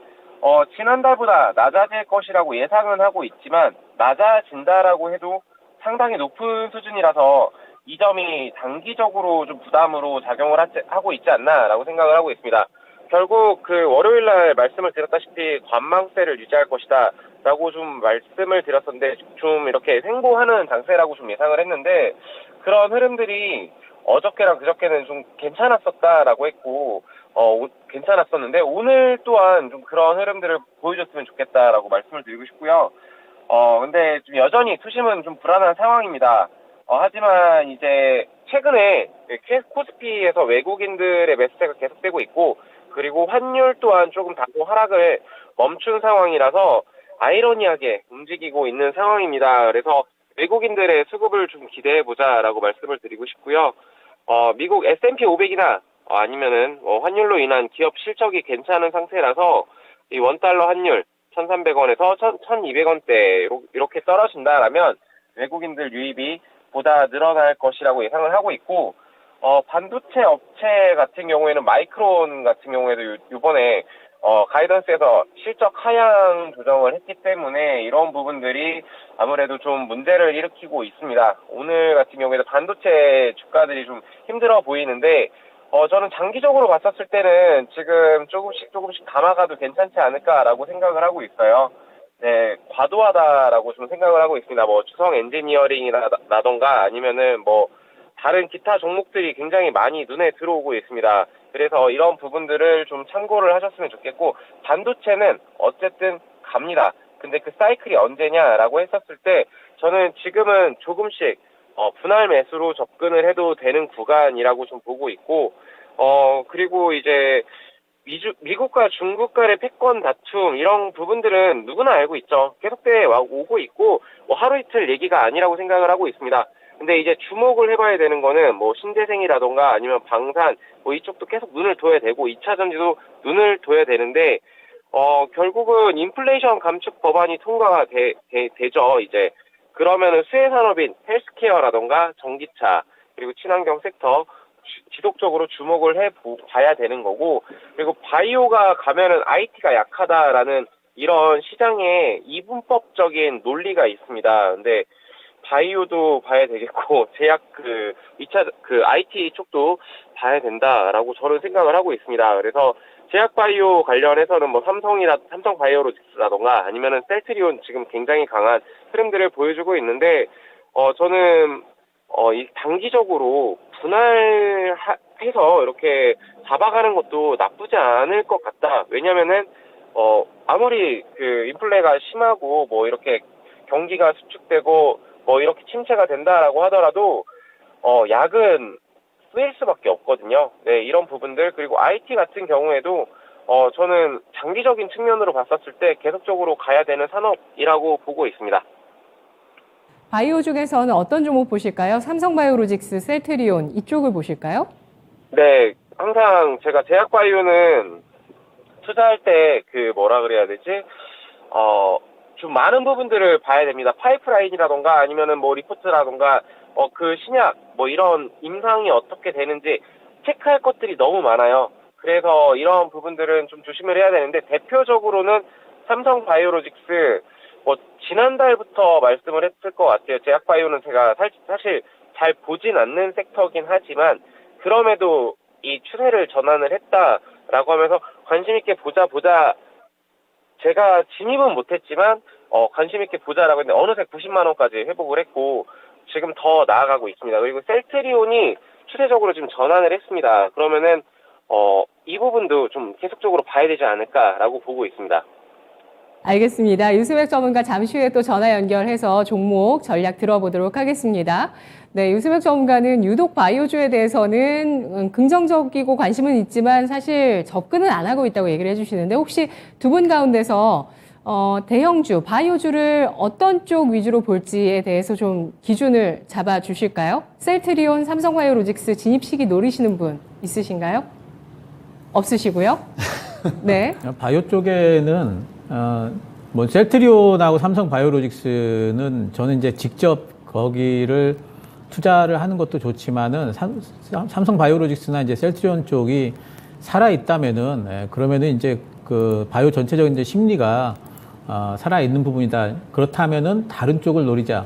지난달보다 낮아질 것이라고 예상은 하고 있지만 낮아진다라고 해도 상당히 높은 수준이라서 이 점이 단기적으로 좀 부담으로 작용을 하고 있지 않나라고 생각을 하고 있습니다. 결국 그 월요일 날 말씀을 드렸다시피 관망세를 유지할 것이다 라고 좀 말씀을 드렸었는데 좀 이렇게 횡보하는 장세라고 좀 예상을 했는데 그런 흐름들이 어저께랑 그저께는 좀 괜찮았었다라고 했고 괜찮았었는데 오늘 또한 좀 그런 흐름들을 보여줬으면 좋겠다라고 말씀을 드리고 싶고요. 근데 좀 여전히 투심은 좀 불안한 상황입니다. 하지만 이제 최근에 코스피에서 외국인들의 매수세가 계속되고 있고 그리고 환율 또한 조금 다소 하락을 멈춘 상황이라서 아이러니하게 움직이고 있는 상황입니다. 그래서 외국인들의 수급을 좀 기대해보자라고 말씀을 드리고 싶고요. 미국 S&P 500이나 아니면은 환율로 인한 기업 실적이 괜찮은 상태라서 이 원달러 환율 1,300원에서 1,200원대 이렇게 떨어진다라면 외국인들 유입이 보다 늘어날 것이라고 예상을 하고 있고 반도체 업체 같은 경우에는 마이크론 같은 경우에도 이번에 가이던스에서 실적 하향 조정을 했기 때문에 이런 부분들이 아무래도 좀 문제를 일으키고 있습니다. 오늘 같은 경우에도 반도체 주가들이 좀 힘들어 보이는데 저는 장기적으로 봤었을 때는 지금 조금씩 담아가도 괜찮지 않을까라고 생각을 하고 있어요. 네, 과도하다라고 좀 생각을 하고 있습니다. 뭐 주성 엔지니어링이라던가 아니면은 뭐 다른 기타 종목들이 굉장히 많이 눈에 들어오고 있습니다. 그래서 이런 부분들을 좀 참고를 하셨으면 좋겠고 반도체는 어쨌든 갑니다. 근데 그 사이클이 언제냐라고 했었을 때 저는 지금은 조금씩 분할 매수로 접근을 해도 되는 구간이라고 좀 보고 있고 그리고 이제 미국과 중국 간의 패권 다툼 이런 부분들은 누구나 알고 있죠. 계속돼 오고 있고 뭐 하루 이틀 얘기가 아니라고 생각을 하고 있습니다. 근데 이제 주목을 해봐야 되는 거는 뭐 신재생이라던가 아니면 방산 뭐 이쪽도 계속 눈을 둬야 되고 2차 전지도 눈을 둬야 되는데 결국은 인플레이션 감축 법안이 통과가 되죠. 이제 그러면은 수혜 산업인 헬스케어라던가 전기차 그리고 친환경 섹터 지속적으로 주목을 봐야 되는 거고 그리고 바이오가 가면은 IT가 약하다라는 이런 시장의 이분법적인 논리가 있습니다. 근데 바이오도 봐야 되겠고 제약 IT 쪽도 봐야 된다라고 저는 생각을 하고 있습니다. 그래서 제약 바이오 관련해서는 뭐 삼성 바이오로직스라던가 아니면은 셀트리온 지금 굉장히 강한 흐름들을 보여주고 있는데 저는 이 단기적으로 분할해서 이렇게 잡아가는 것도 나쁘지 않을 것 같다. 왜냐면은 아무리 그 인플레가 심하고 뭐 이렇게 경기가 수축되고 뭐 이렇게 침체가 된다라고 하더라도 약은 쓰일 수밖에 없거든요. 네, 이런 부분들 그리고 IT 같은 경우에도 저는 장기적인 측면으로 봤었을 때 계속적으로 가야 되는 산업이라고 보고 있습니다. 바이오 중에서는 어떤 종목 보실까요? 삼성바이오로직스, 셀트리온 이쪽을 보실까요? 네, 항상 제가 제약바이오는 투자할 때 그 뭐라 그래야 되지? 좀 많은 부분들을 봐야 됩니다. 파이프라인이라던가 아니면은 뭐 리포트라던가 그 신약 뭐 이런 임상이 어떻게 되는지 체크할 것들이 너무 많아요. 그래서 이런 부분들은 좀 조심을 해야 되는데 대표적으로는 삼성바이오로직스 뭐 지난달부터 말씀을 했을 것 같아요. 제약바이오는 제가 사실 잘 보진 않는 섹터긴 하지만 그럼에도 이 추세를 전환을 했다라고 하면서 관심 있게 보자 제가 진입은 못했지만 관심 있게 보자라고 했는데 어느새 90만 원까지 회복을 했고 지금 더 나아가고 있습니다. 그리고 셀트리온이 추세적으로 지금 전환을 했습니다. 그러면은 이 부분도 좀 계속적으로 봐야 되지 않을까라고 보고 있습니다. 알겠습니다. 유수백 전문가 잠시 후에 또 전화 연결해서 종목 전략 들어보도록 하겠습니다. 네, 유수백 전문가는 유독 바이오주에 대해서는 긍정적이고 관심은 있지만 사실 접근은 안 하고 있다고 얘기를 해주시는데 혹시 두 분 가운데서 대형주, 바이오주를 어떤 쪽 위주로 볼지에 대해서 좀 기준을 잡아 주실까요? 셀트리온, 삼성바이오로직스 진입 시기 노리시는 분 있으신가요? 없으시고요. 네. 바이오 쪽에는 뭐 셀트리온하고 삼성바이오로직스는 저는 이제 직접 거기를 투자를 하는 것도 좋지만은 삼성바이오로직스나 이제 셀트리온 쪽이 살아 있다면은 그러면은 이제 그 바이오 전체적인 이제 심리가 살아 있는 부분이다. 그렇다면은 다른 쪽을 노리자.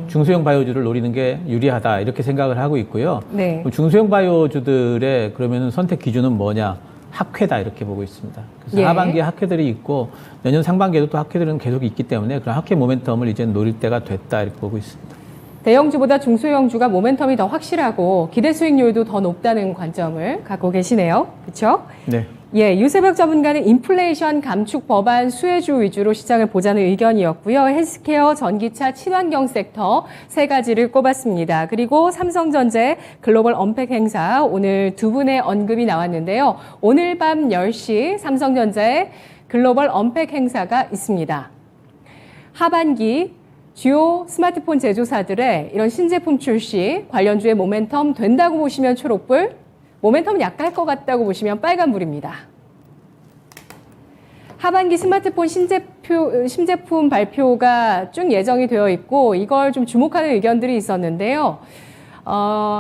중소형 바이오주를 노리는 게 유리하다 이렇게 생각을 하고 있고요. 네. 중소형 바이오주들의 그러면 선택 기준은 뭐냐? 학회다 이렇게 보고 있습니다. 그래서 예. 하반기에 학회들이 있고 내년 상반기에도 또 학회들은 계속 있기 때문에 그런 학회 모멘텀을 이제 노릴 때가 됐다 이렇게 보고 있습니다. 대형주보다 중소형주가 모멘텀이 더 확실하고 기대 수익률도 더 높다는 관점을 갖고 계시네요. 그렇죠? 네. 예, 유세벽 전문가는 인플레이션 감축 법안 수혜주 위주로 시장을 보자는 의견이었고요. 헬스케어, 전기차, 친환경 섹터 세 가지를 꼽았습니다. 그리고 삼성전자 글로벌 언팩 행사 오늘 두 분의 언급이 나왔는데요. 오늘 밤 10시 삼성전자의 글로벌 언팩 행사가 있습니다. 하반기 주요 스마트폰 제조사들의 이런 신제품 출시 관련주의 모멘텀 된다고 보시면 초록불, 모멘텀은 약할 것 같다고 보시면 빨간불입니다. 하반기 스마트폰 신제품 발표가 쭉 예정이 되어 있고 이걸 좀 주목하는 의견들이 있었는데요.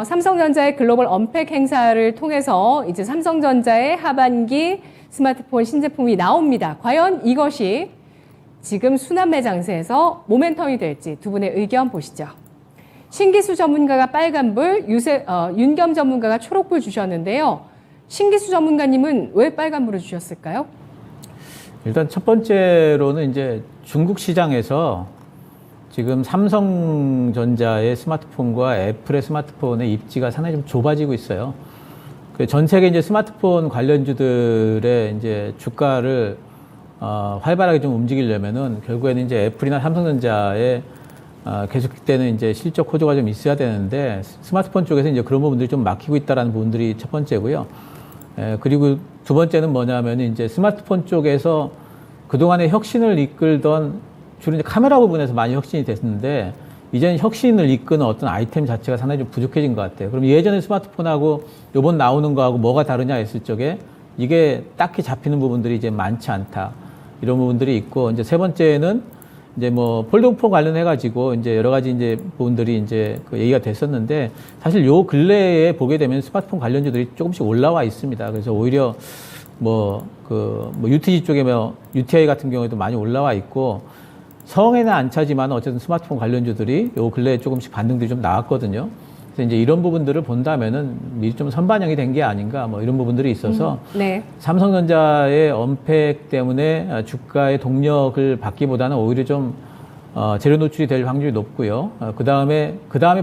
삼성전자의 글로벌 언팩 행사를 통해서 이제 삼성전자의 하반기 스마트폰 신제품이 나옵니다. 과연 이것이 지금 수납매 장세에서 모멘텀이 될지 두 분의 의견 보시죠. 신기수 전문가가 빨간불, 윤겸 전문가가 초록불 주셨는데요. 신기수 전문가님은 왜 빨간불을 주셨을까요? 일단 첫 번째로는 이제 중국 시장에서 지금 삼성전자의 스마트폰과 애플의 스마트폰의 입지가 상당히 좀 좁아지고 있어요. 전 세계 이제 스마트폰 관련주들의 이제 주가를 활발하게 좀 움직이려면은 결국에는 이제 애플이나 삼성전자의 계속되는 이제 실적 호조가 좀 있어야 되는데 스마트폰 쪽에서 이제 그런 부분들이 좀 막히고 있다라는 부분들이 첫 번째고요. 그리고 두 번째는 뭐냐면 이제 스마트폰 쪽에서 그동안의 혁신을 이끌던 주로 이제 카메라 부분에서 많이 혁신이 됐는데 이제는 혁신을 이끄는 어떤 아이템 자체가 상당히 좀 부족해진 것 같아요. 그럼 예전에 스마트폰하고 요번 나오는 거하고 뭐가 다르냐 했을 적에 이게 딱히 잡히는 부분들이 이제 많지 않다. 이런 부분들이 있고, 이제 세 번째는 이제 뭐 폴더폰 관련해가지고 이제 여러 가지 이제 부분들이 이제 그 얘기가 됐었는데 사실 요 근래에 보게 되면 스마트폰 관련주들이 조금씩 올라와 있습니다. 그래서 오히려 UTG 쪽에 UTI 같은 경우에도 많이 올라와 있고 성에는 안 차지만 어쨌든 스마트폰 관련주들이 요 근래에 조금씩 반등들이 좀 나왔거든요. 그래서 이제 이런 부분들을 본다면은 미리 좀 선반영이 된 게 아닌가 뭐 이런 부분들이 있어서 네. 삼성전자의 언팩 때문에 주가의 동력을 받기보다는 오히려 좀 재료 노출이 될 확률이 높고요. 그 다음에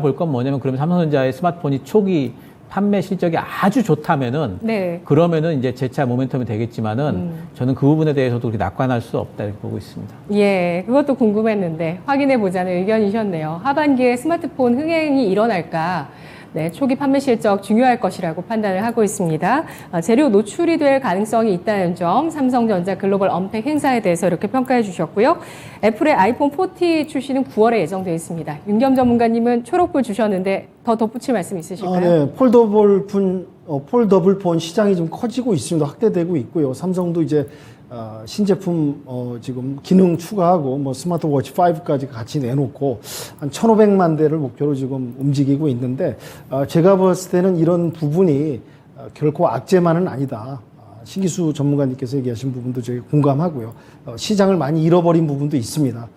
볼 건 뭐냐면 그러면 삼성전자의 스마트폰이 초기 판매 실적이 아주 좋다면은 네. 그러면은 이제 재차 모멘텀이 되겠지만은 저는 그 부분에 대해서도 그렇게 낙관할 수 없다 이렇게 보고 있습니다. 예, 그것도 궁금했는데 확인해 보자는 의견이셨네요. 하반기에 스마트폰 흥행이 일어날까? 네, 초기 판매 실적 중요할 것이라고 판단을 하고 있습니다. 재료 노출이 될 가능성이 있다는 점, 삼성전자 글로벌 언팩 행사에 대해서 이렇게 평가해 주셨고요. 애플의 아이폰 40 출시는 9월에 예정되어 있습니다. 윤겸 전문가님은 초록불 주셨는데 더 덧붙일 말씀 있으실까요? 네, 폴더블폰 시장이 좀 커지고 있습니다. 확대되고 있고요. 삼성도 이제 신제품 지금 기능 추가하고 뭐 스마트워치 5까지 같이 내놓고 한 1,500만 대를 목표로 지금 움직이고 있는데 제가 봤을 때는 이런 부분이 결코 악재만은 아니다. 신기수 전문가님께서 얘기하신 부분도 제가 공감하고요. 시장을 많이 잃어버린 부분도 있습니다.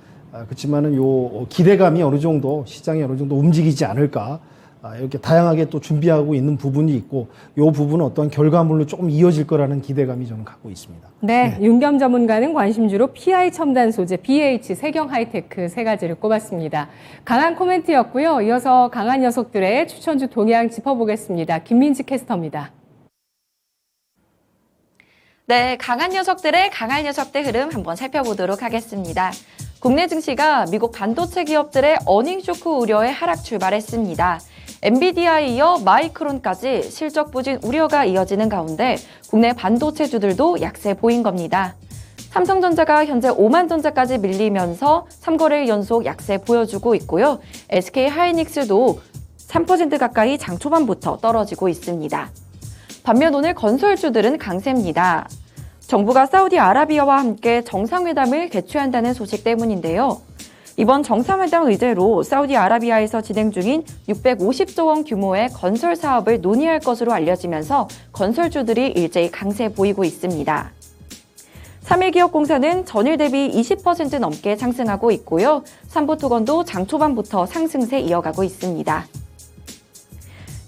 그렇지만은 요 기대감이 어느 정도 시장이 어느 정도 움직이지 않을까. 이렇게 다양하게 또 준비하고 있는 부분이 있고 이 부분은 어떤 결과물로 조금 이어질 거라는 기대감이 저는 갖고 있습니다. 네, 윤겸 전문가는 관심주로 PI 첨단 소재, BH, 세경 하이테크 세 가지를 꼽았습니다. 강한 코멘트였고요. 이어서 강한 녀석들의 추천주 동향 짚어보겠습니다. 김민지 캐스터입니다. 네, 강한 녀석들 흐름 한번 살펴보도록 하겠습니다. 국내 증시가 미국 반도체 기업들의 어닝 쇼크 우려에 하락 출발했습니다. 엔비디아에 이어 마이크론까지 실적 부진 우려가 이어지는 가운데 국내 반도체주들도 약세 보인 겁니다. 삼성전자가 현재 5만 전자까지 밀리면서 3거래일 연속 약세 보여주고 있고요. SK 하이닉스도 3% 가까이 장 초반부터 떨어지고 있습니다. 반면 오늘 건설주들은 강세입니다. 정부가 사우디아라비아와 함께 정상회담을 개최한다는 소식 때문인데요. 이번 정상회담 의제로 사우디아라비아에서 진행 중인 650조 원 규모의 건설 사업을 논의할 것으로 알려지면서 건설주들이 일제히 강세 보이고 있습니다. 삼일기업공사는 전일 대비 20% 넘게 상승하고 있고요. 삼부토건도 장 초반부터 상승세 이어가고 있습니다.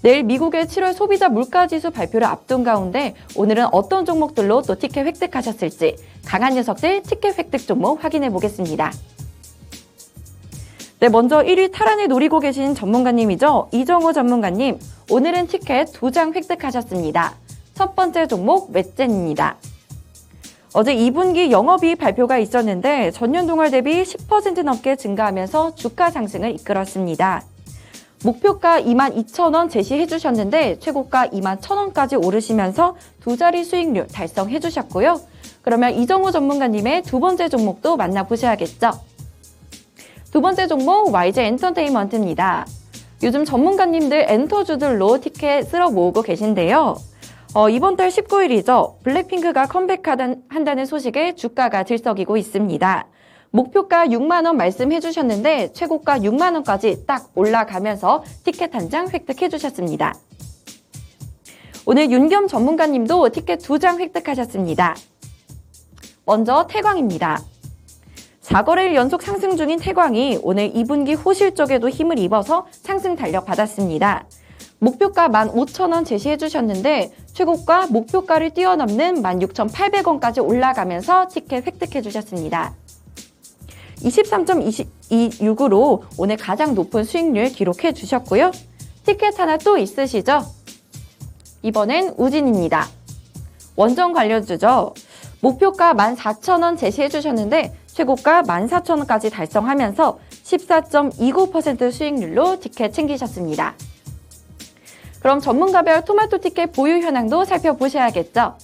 내일 미국의 7월 소비자 물가지수 발표를 앞둔 가운데 오늘은 어떤 종목들로 또 티켓 획득하셨을지 강한 녀석들 티켓 획득 종목 확인해 보겠습니다. 네, 먼저 1위 탈환을 노리고 계신 전문가님이죠. 이정호 전문가님, 오늘은 티켓 2장 획득하셨습니다. 첫 번째 종목 웹젠입니다. 어제 2분기 영업이익 발표가 있었는데 전년 동월 대비 10% 넘게 증가하면서 주가 상승을 이끌었습니다. 목표가 22,000원 제시해 주셨는데 최고가 21,000원까지 오르시면서 두 자리 수익률 달성해 주셨고요. 그러면 이정호 전문가님의 두 번째 종목도 만나보셔야겠죠. 두 번째 종목 YG 엔터테인먼트입니다. 요즘 전문가님들 엔터주들로 티켓 쓸어 모으고 계신데요. 이번 달 19일이죠. 블랙핑크가 컴백한다는 소식에 주가가 들썩이고 있습니다. 목표가 6만 원 말씀해 주셨는데 최고가 6만 원까지 딱 올라가면서 티켓 한 장 획득해 주셨습니다. 오늘 윤겸 전문가님도 티켓 2장 획득하셨습니다. 먼저 태광입니다. 4거래일 연속 상승 중인 태광이 오늘 2분기 호실적에도 힘을 입어서 상승 달력 받았습니다. 목표가 15,000원 제시해 주셨는데 최고가 목표가를 뛰어넘는 16,800원까지 올라가면서 티켓 획득해 주셨습니다. 23.26으로 오늘 가장 높은 수익률 기록해 주셨고요. 티켓 하나 또 있으시죠? 이번엔 우진입니다. 원전 관련주죠. 목표가 14,000원 제시해 주셨는데 최고가 14,000원까지 달성하면서 14.29% 수익률로 티켓 챙기셨습니다. 그럼 전문가별 토마토 티켓 보유 현황도 살펴보셔야겠죠?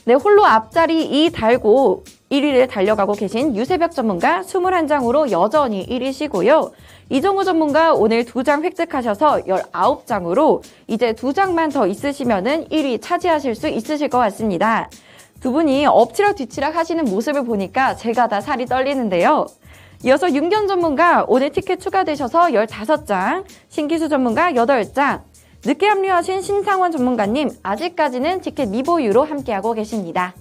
네, 홀로 앞자리 2 달고 1위를 달려가고 계신 유세벽 전문가 21장으로 여전히 1위시고요. 이정우 전문가 오늘 2장 획득하셔서 19장으로 이제 2장만 더 있으시면은 1위 차지하실 수 있으실 것 같습니다. 두 분이 엎치락 뒤치락 하시는 모습을 보니까 제가 다 살이 떨리는데요. 이어서 윤견 전문가 오늘 티켓 추가되셔서 15장, 신기수 전문가 8장, 늦게 합류하신 신상원 전문가님 아직까지는 티켓 미보유로 함께하고 계십니다.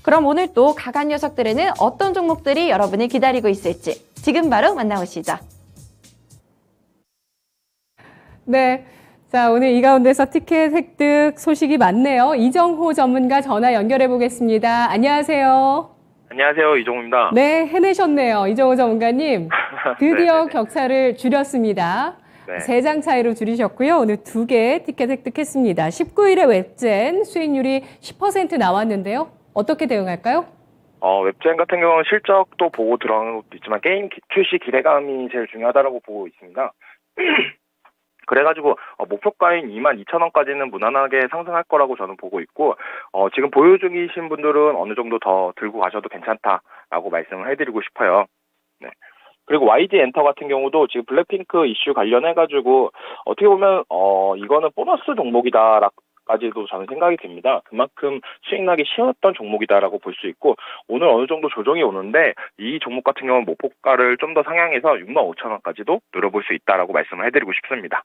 그럼 오늘 또 강한 녀석들에는 어떤 종목들이 여러분을 기다리고 있을지 지금 바로 만나보시죠. 네. 자, 오늘 이 가운데서 티켓 획득 소식이 많네요. 이정호 전문가 전화 연결해 보겠습니다. 안녕하세요. 안녕하세요. 이종우입니다. 네, 해내셨네요. 이정호 전문가님. 드디어 네네네. 격차를 줄였습니다. 네. 3장 차이로 줄이셨고요. 오늘 2개 티켓 획득했습니다. 19일에 웹젠 수익률이 10% 나왔는데요. 어떻게 대응할까요? 웹젠 같은 경우는 실적도 보고 들어가는 것도 있지만 게임 출시 기대감이 제일 중요하다고 보고 있습니다. 그래가지고 목표가인 22,000원까지는 무난하게 상승할 거라고 저는 보고 있고 지금 보유 중이신 분들은 어느 정도 더 들고 가셔도 괜찮다라고 말씀을 해드리고 싶어요. 네. 그리고 YG 엔터 같은 경우도 지금 블랙핑크 이슈 관련해가지고 어떻게 보면 이거는 보너스 종목이다까지도 저는 생각이 듭니다. 그만큼 수익 나기 쉬웠던 종목이다라고 볼 수 있고 오늘 어느 정도 조정이 오는데 이 종목 같은 경우는 목표가를 좀 더 상향해서 65,000원까지도 노려볼 수 있다라고 말씀을 해드리고 싶습니다.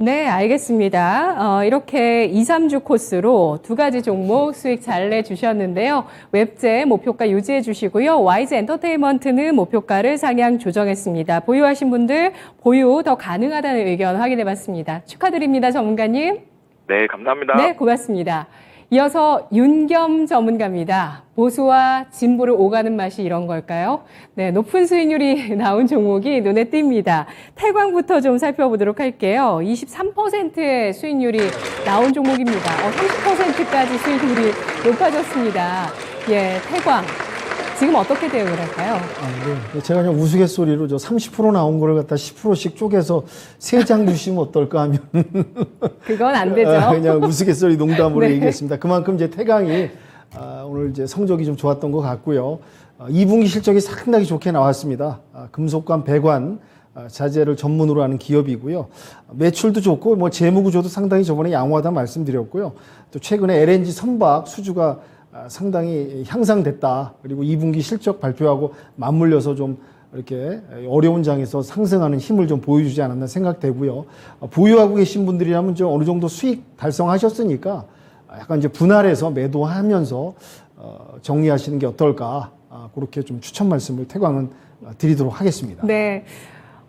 네, 알겠습니다. 이렇게 2, 3주 코스로 2가지 종목 수익 잘 내주셨는데요. 웹젠 목표가 유지해 주시고요. YG 엔터테인먼트는 목표가를 상향 조정했습니다. 보유하신 분들 보유 더 가능하다는 의견 확인해 봤습니다. 축하드립니다, 전문가님. 네, 감사합니다. 네, 고맙습니다. 이어서 윤겸 전문가입니다. 보수와 진보를 오가는 맛이 이런 걸까요? 네, 높은 수익률이 나온 종목이 눈에 띕니다. 태광부터 좀 살펴보도록 할게요. 23%의 수익률이 나온 종목입니다. 30%까지 수익률이 높아졌습니다. 예, 태광. 지금 어떻게 대응을 할까요? 네. 제가 그냥 우스갯소리로 30% 나온 거를 갖다 10%씩 쪼개서 3장 주시면 어떨까 하면. 그건 안 되죠. 그냥 우스갯소리 농담으로 네. 얘기했습니다. 그만큼 이제 태광이 오늘 이제 성적이 좀 좋았던 것 같고요. 2분기 실적이 상당히 좋게 나왔습니다. 금속관, 배관, 자재를 전문으로 하는 기업이고요. 매출도 좋고 뭐 재무 구조도 상당히 저번에 양호하다 말씀드렸고요. 또 최근에 LNG 선박 수주가 상당히 향상됐다. 그리고 2분기 실적 발표하고 맞물려서 좀 이렇게 어려운 장에서 상승하는 힘을 좀 보여주지 않았나 생각되고요. 보유하고 계신 분들이라면 좀 어느 정도 수익 달성하셨으니까 약간 이제 분할해서 매도하면서 정리하시는 게 어떨까 그렇게 좀 추천 말씀을 태광은 드리도록 하겠습니다. 네.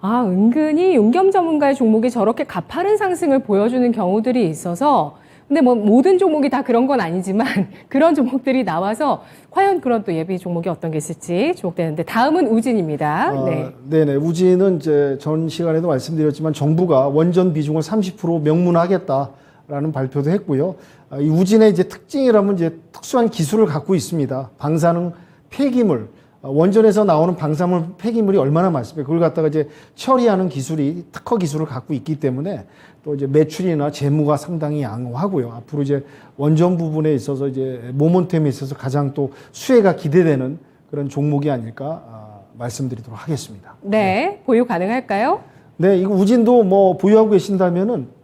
아, 은근히 윤겸 전문가의 종목이 저렇게 가파른 상승을 보여주는 경우들이 있어서 근데 뭐 모든 종목이 다 그런 건 아니지만 그런 종목들이 나와서 과연 그런 또 예비 종목이 어떤 게 있을지 주목되는데 다음은 우진입니다. 네. 네네. 우진은 이제 전 시간에도 말씀드렸지만 정부가 원전 비중을 30% 명문화하겠다라는 발표도 했고요. 이 우진의 이제 특징이라면 이제 특수한 기술을 갖고 있습니다. 방사능 폐기물. 원전에서 나오는 방사물 폐기물이 얼마나 많습니까? 그걸 갖다가 이제 처리하는 기술이 특허 기술을 갖고 있기 때문에 또 이제 매출이나 재무가 상당히 양호하고요. 앞으로 이제 원전 부분에 있어서 이제 모멘텀에 있어서 가장 또 수혜가 기대되는 그런 종목이 아닐까 말씀드리도록 하겠습니다. 네. 보유 가능할까요? 네, 이거 우진도 뭐 보유하고 계신다면은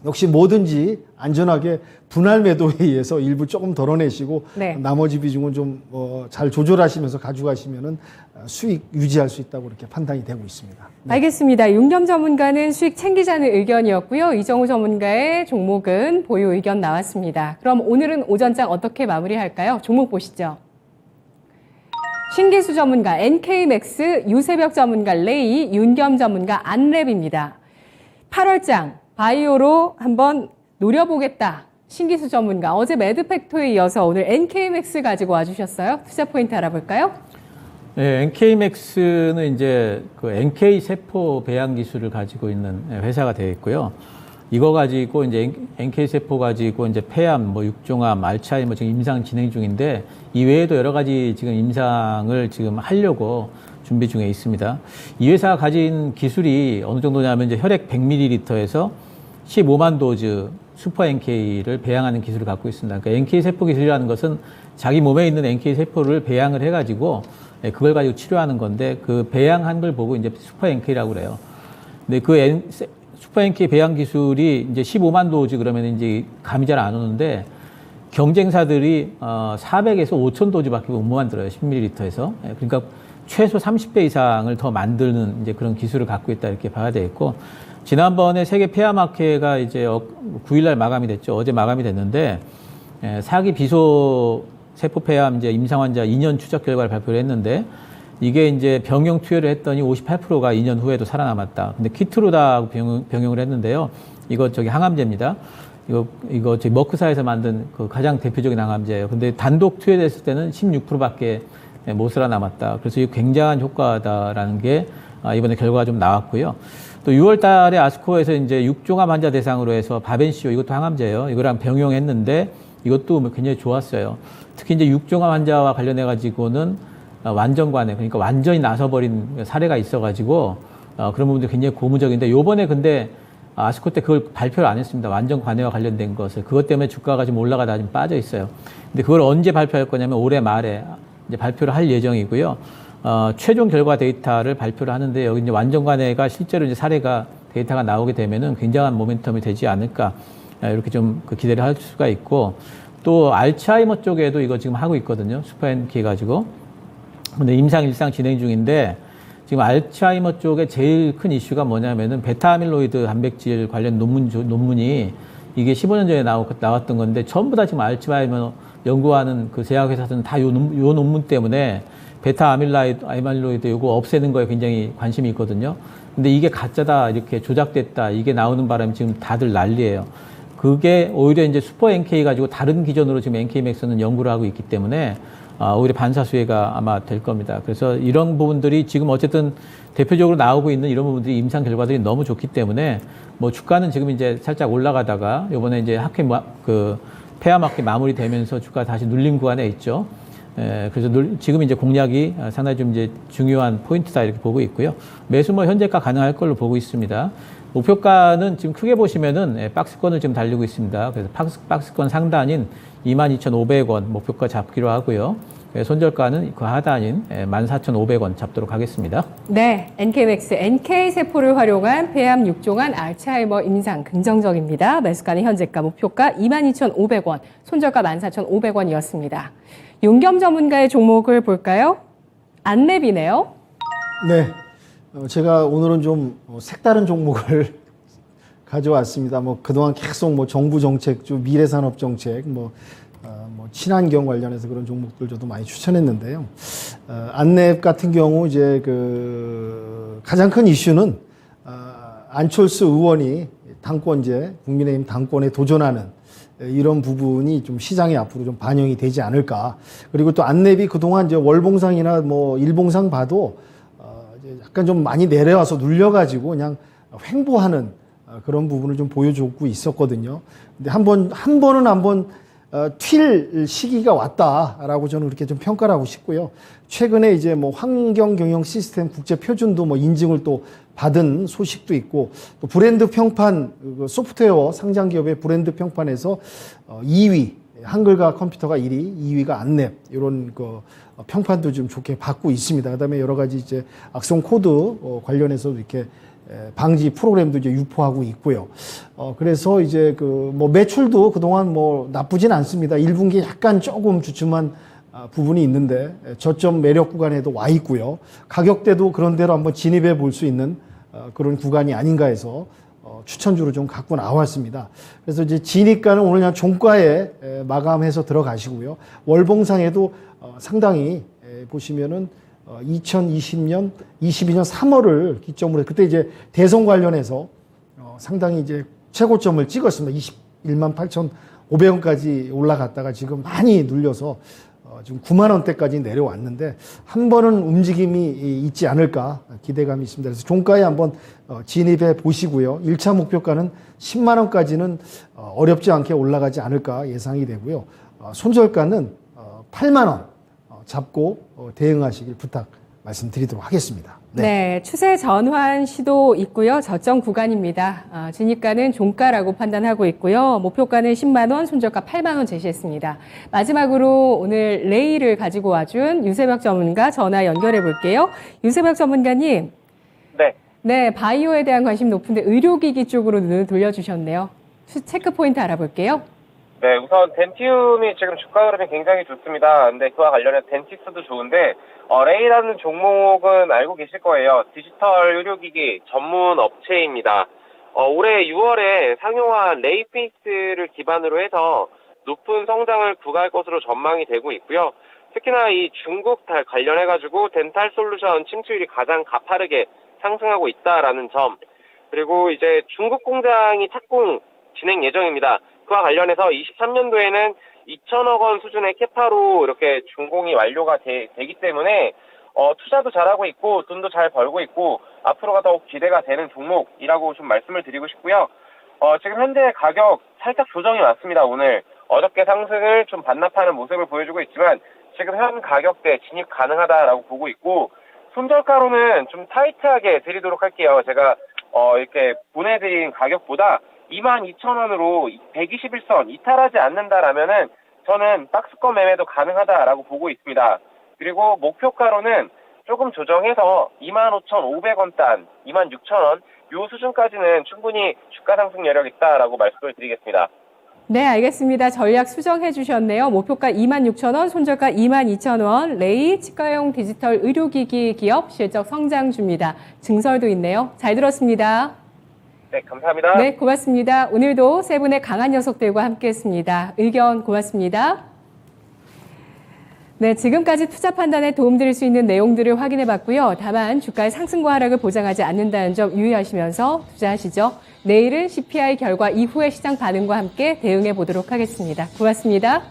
역시 뭐든지 안전하게 분할 매도에 의해서 일부 조금 덜어내시고 네. 나머지 비중은 좀 잘 조절하시면서 가져가시면은 수익 유지할 수 있다고 이렇게 판단이 되고 있습니다. 네. 알겠습니다. 윤겸 전문가는 수익 챙기자는 의견이었고요. 이정우 전문가의 종목은 보유 의견 나왔습니다. 그럼 오늘은 오전장 어떻게 마무리할까요? 종목 보시죠. 신기수 전문가 NK맥스, 유세벽 전문가 레이, 윤겸 전문가 안랩입니다. 8월장 바이오로 한번 노려보겠다. 신기수 전문가 어제 매드팩토에 이어서 오늘 NK맥스 가지고 와주셨어요. 투자 포인트 알아볼까요? 네, NK맥스는 이제 그 NK 세포 배양 기술을 가지고 있는 회사가 되어 있고요. 이거 가지고 이제 NK 세포 가지고 이제 폐암, 뭐 육종암, 알츠하이머 지금 임상 진행 중인데 이 외에도 여러 가지 지금 임상을 지금 하려고 준비 중에 있습니다. 이 회사가 가진 기술이 어느 정도냐면 이제 혈액 100ml에서 15만 도즈 슈퍼 NK를 배양하는 기술을 갖고 있습니다. 그러니까 NK 세포 기술이라는 것은 자기 몸에 있는 NK 세포를 배양을 해가지고 그걸 가지고 치료하는 건데 그 배양한 걸 보고 이제 슈퍼 NK라고 그래요. 근데 그 슈퍼 NK 배양 기술이 이제 15만 도즈 그러면 이제 감이 잘 안 오는데 경쟁사들이 400에서 5천 도즈밖에 못 만들어요. 10ml에서. 그러니까 최소 30배 이상을 더 만드는 이제 그런 기술을 갖고 있다 이렇게 봐야 되겠고 지난번에 세계 폐암학회가 이제 9일날 마감이 됐죠. 어제 마감이 됐는데 사기 비소 세포 폐암 이제 임상 환자 2년 추적 결과를 발표를 했는데 이게 이제 병용 투여를 했더니 58%가 2년 후에도 살아남았다. 근데 키트로 다 병용을 했는데요. 이거 저기 항암제입니다. 이거 저희 머크사에서 만든 그 가장 대표적인 항암제예요. 근데 단독 투여됐을 때는 16%밖에 못 살아남았다. 그래서 이 굉장한 효과다라는 게 이번에 결과가 좀 나왔고요. 또 6월 달에 아스코에서 이제 육종암 환자 대상으로 해서 바벤시오 이것도 항암제예요. 이거랑 병용했는데 이것도 굉장히 좋았어요. 특히 이제 육종암 환자와 관련해 가지고는 완전 관해 그러니까 완전히 나서버린 사례가 있어가지고 그런 부분도 굉장히 고무적인데 요번에 근데 아스코 때 그걸 발표를 안 했습니다. 완전 관해와 관련된 것을. 그것 때문에 주가가 좀 올라가다 좀 빠져 있어요. 근데 그걸 언제 발표할 거냐면 올해 말에 이제 발표를 할 예정이고요. 최종 결과 데이터를 발표를 하는데 여기 이제 완전 관해가 실제로 이제 사례가 데이터가 나오게 되면은 굉장한 모멘텀이 되지 않을까 이렇게 좀 그 기대를 할 수가 있고 또 알츠하이머 쪽에도 이거 지금 하고 있거든요. 슈퍼 NK 가지고. 근데 임상 일상 진행 중인데 지금 알츠하이머 쪽에 제일 큰 이슈가 뭐냐면은 베타 아밀로이드 단백질 관련 논문이 이게 15년 전에 나왔던 건데 전부 다 지금 알츠하이머 연구하는 그 제약회사들은 다 요 논문 때문에 베타 아밀로이드 요거 없애는 거에 굉장히 관심이 있거든요. 근데 이게 가짜다, 이렇게 조작됐다, 이게 나오는 바람에 지금 다들 난리예요. 그게 오히려 이제 슈퍼 NK 가지고 다른 기전으로 지금 NK맥스는 연구를 하고 있기 때문에 오히려 반사수혜가 아마 될 겁니다. 그래서 이런 부분들이 지금 어쨌든 대표적으로 나오고 있는 이런 부분들이 임상 결과들이 너무 좋기 때문에 뭐 주가는 지금 이제 살짝 올라가다가 요번에 이제 폐암학회 마무리되면서 주가 다시 눌림 구간에 있죠. 그래서 지금 이제 공략이 상당히 좀 이제 중요한 포인트다 이렇게 보고 있고요. 매수 뭐 현재가 가능할 걸로 보고 있습니다. 목표가는 지금 크게 보시면은 박스권을 지금 달리고 있습니다. 그래서 박스권 상단인 22,500원 목표가 잡기로 하고요. 손절가는 그 하단인 14,500원 잡도록 하겠습니다. 네, NK맥스, NK세포를 활용한 폐암 육종암 알츠하이머 임상 긍정적입니다. 매수가는 현재가 목표가 22,500원, 손절가 14,500원이었습니다. 윤겸 전문가의 종목을 볼까요? 안랩이네요. 네. 제가 오늘은 좀 색다른 종목을 가져왔습니다. 뭐 그동안 계속 뭐 정부 정책, 미래산업 정책, 뭐 친환경 관련해서 그런 종목들 저도 많이 추천했는데요. 안랩 같은 경우 이제 그 가장 큰 이슈는 안철수 의원이 당권제, 국민의힘 당권에 도전하는 이런 부분이 좀 시장에 앞으로 좀 반영이 되지 않을까. 그리고 또 안랩이 그동안 이제 월봉상이나 뭐 일봉상 봐도 이제 약간 좀 많이 내려와서 눌려가지고 그냥 횡보하는 그런 부분을 좀 보여주고 있었거든요. 근데 한 번은 튈 시기가 왔다라고 저는 그렇게 좀 평가를 하고 싶고요. 최근에 이제 뭐 환경 경영 시스템 국제 표준도 뭐 인증을 또 받은 소식도 있고, 또 브랜드 평판, 소프트웨어 상장 기업의 브랜드 평판에서 2위, 한글과 컴퓨터가 1위, 2위가 안랩, 이런 그 평판도 좀 좋게 받고 있습니다. 그 다음에 여러 가지 이제 악성 코드 관련해서도 이렇게 방지 프로그램도 이제 유포하고 있고요. 그래서 이제 그 뭐 매출도 그동안 뭐 나쁘진 않습니다. 1분기 약간 조금 주춤한 부분이 있는데 저점 매력 구간에도 와 있고요. 가격대도 그런 대로 한번 진입해 볼 수 있는 그런 구간이 아닌가 해서 추천주로 좀 갖고 나왔습니다. 그래서 이제 진입가는 오늘 그냥 종가에 마감해서 들어가시고요. 월봉상에도 상당히 보시면은 2020년, 22년 3월을 기점으로 해서 그때 이제 대선 관련해서 상당히 이제 최고점을 찍었습니다. 21만 8,500원까지 올라갔다가 지금 많이 눌려서 지금 9만 원대까지 내려왔는데 한 번은 움직임이 있지 않을까 기대감이 있습니다. 그래서 종가에 한번 진입해 보시고요. 1차 목표가는 10만 원까지는 어렵지 않게 올라가지 않을까 예상이 되고요. 손절가는 8만 원 잡고 대응하시길 부탁 말씀드리도록 하겠습니다. 네, 추세 전환 시도 있고요. 저점 구간입니다. 진입가는 종가라고 판단하고 있고요. 목표가는 10만 원, 손절가 8만 원 제시했습니다. 마지막으로 오늘 레이를 가지고 와준 유세벽 전문가 전화 연결해 볼게요. 유세벽 전문가님. 네. 네, 바이오에 대한 관심 높은데 의료기기 쪽으로 눈을 돌려주셨네요. 체크 포인트 알아볼게요. 네, 우선 덴티움이 지금 주가 흐름이 굉장히 좋습니다. 근데 그와 관련해서 덴티스도 좋은데 레이라는 종목은 알고 계실 거예요. 디지털 의료기기 전문 업체입니다. 올해 6월에 상용화한 레이페이스를 기반으로 해서 높은 성장을 구가할 것으로 전망이 되고 있고요. 특히나 이 중국 관련해가지고 덴탈 솔루션 침투율이 가장 가파르게 상승하고 있다라는 점, 그리고 이제 중국 공장이 착공 진행 예정입니다. 그와 관련해서 23년도에는 2천억 원 수준의 캐파로 이렇게 준공이 완료가 되기 때문에 투자도 잘하고 있고 돈도 잘 벌고 있고 앞으로가 더욱 기대가 되는 종목이라고 좀 말씀을 드리고 싶고요. 지금 현재 가격 살짝 조정이 왔습니다. 오늘 어저께 상승을 좀 반납하는 모습을 보여주고 있지만 지금 현 가격대 진입 가능하다라고 보고 있고, 손절가로는 좀 타이트하게 드리도록 할게요. 제가 이렇게 보내드린 가격보다 22,000원으로 121선 이탈하지 않는다라면은 저는 박스권 매매도 가능하다라고 보고 있습니다. 그리고 목표가로는 조금 조정해서 25,500원 단, 26,000원 요 수준까지는 충분히 주가 상승 여력 있다라고 말씀을 드리겠습니다. 네, 알겠습니다. 전략 수정해 주셨네요. 목표가 26,000원, 손절가 22,000원, 레이 치과용 디지털 의료기기 기업 실적 성장주입니다. 증설도 있네요. 잘 들었습니다. 네, 감사합니다. 네, 고맙습니다. 오늘도 세 분의 강한 녀석들과 함께했습니다. 의견 고맙습니다. 네, 지금까지 투자 판단에 도움드릴 수 있는 내용들을 확인해봤고요. 다만 주가의 상승과 하락을 보장하지 않는다는 점 유의하시면서 투자하시죠. 내일은 CPI 결과 이후의 시장 반응과 함께 대응해 보도록 하겠습니다. 고맙습니다.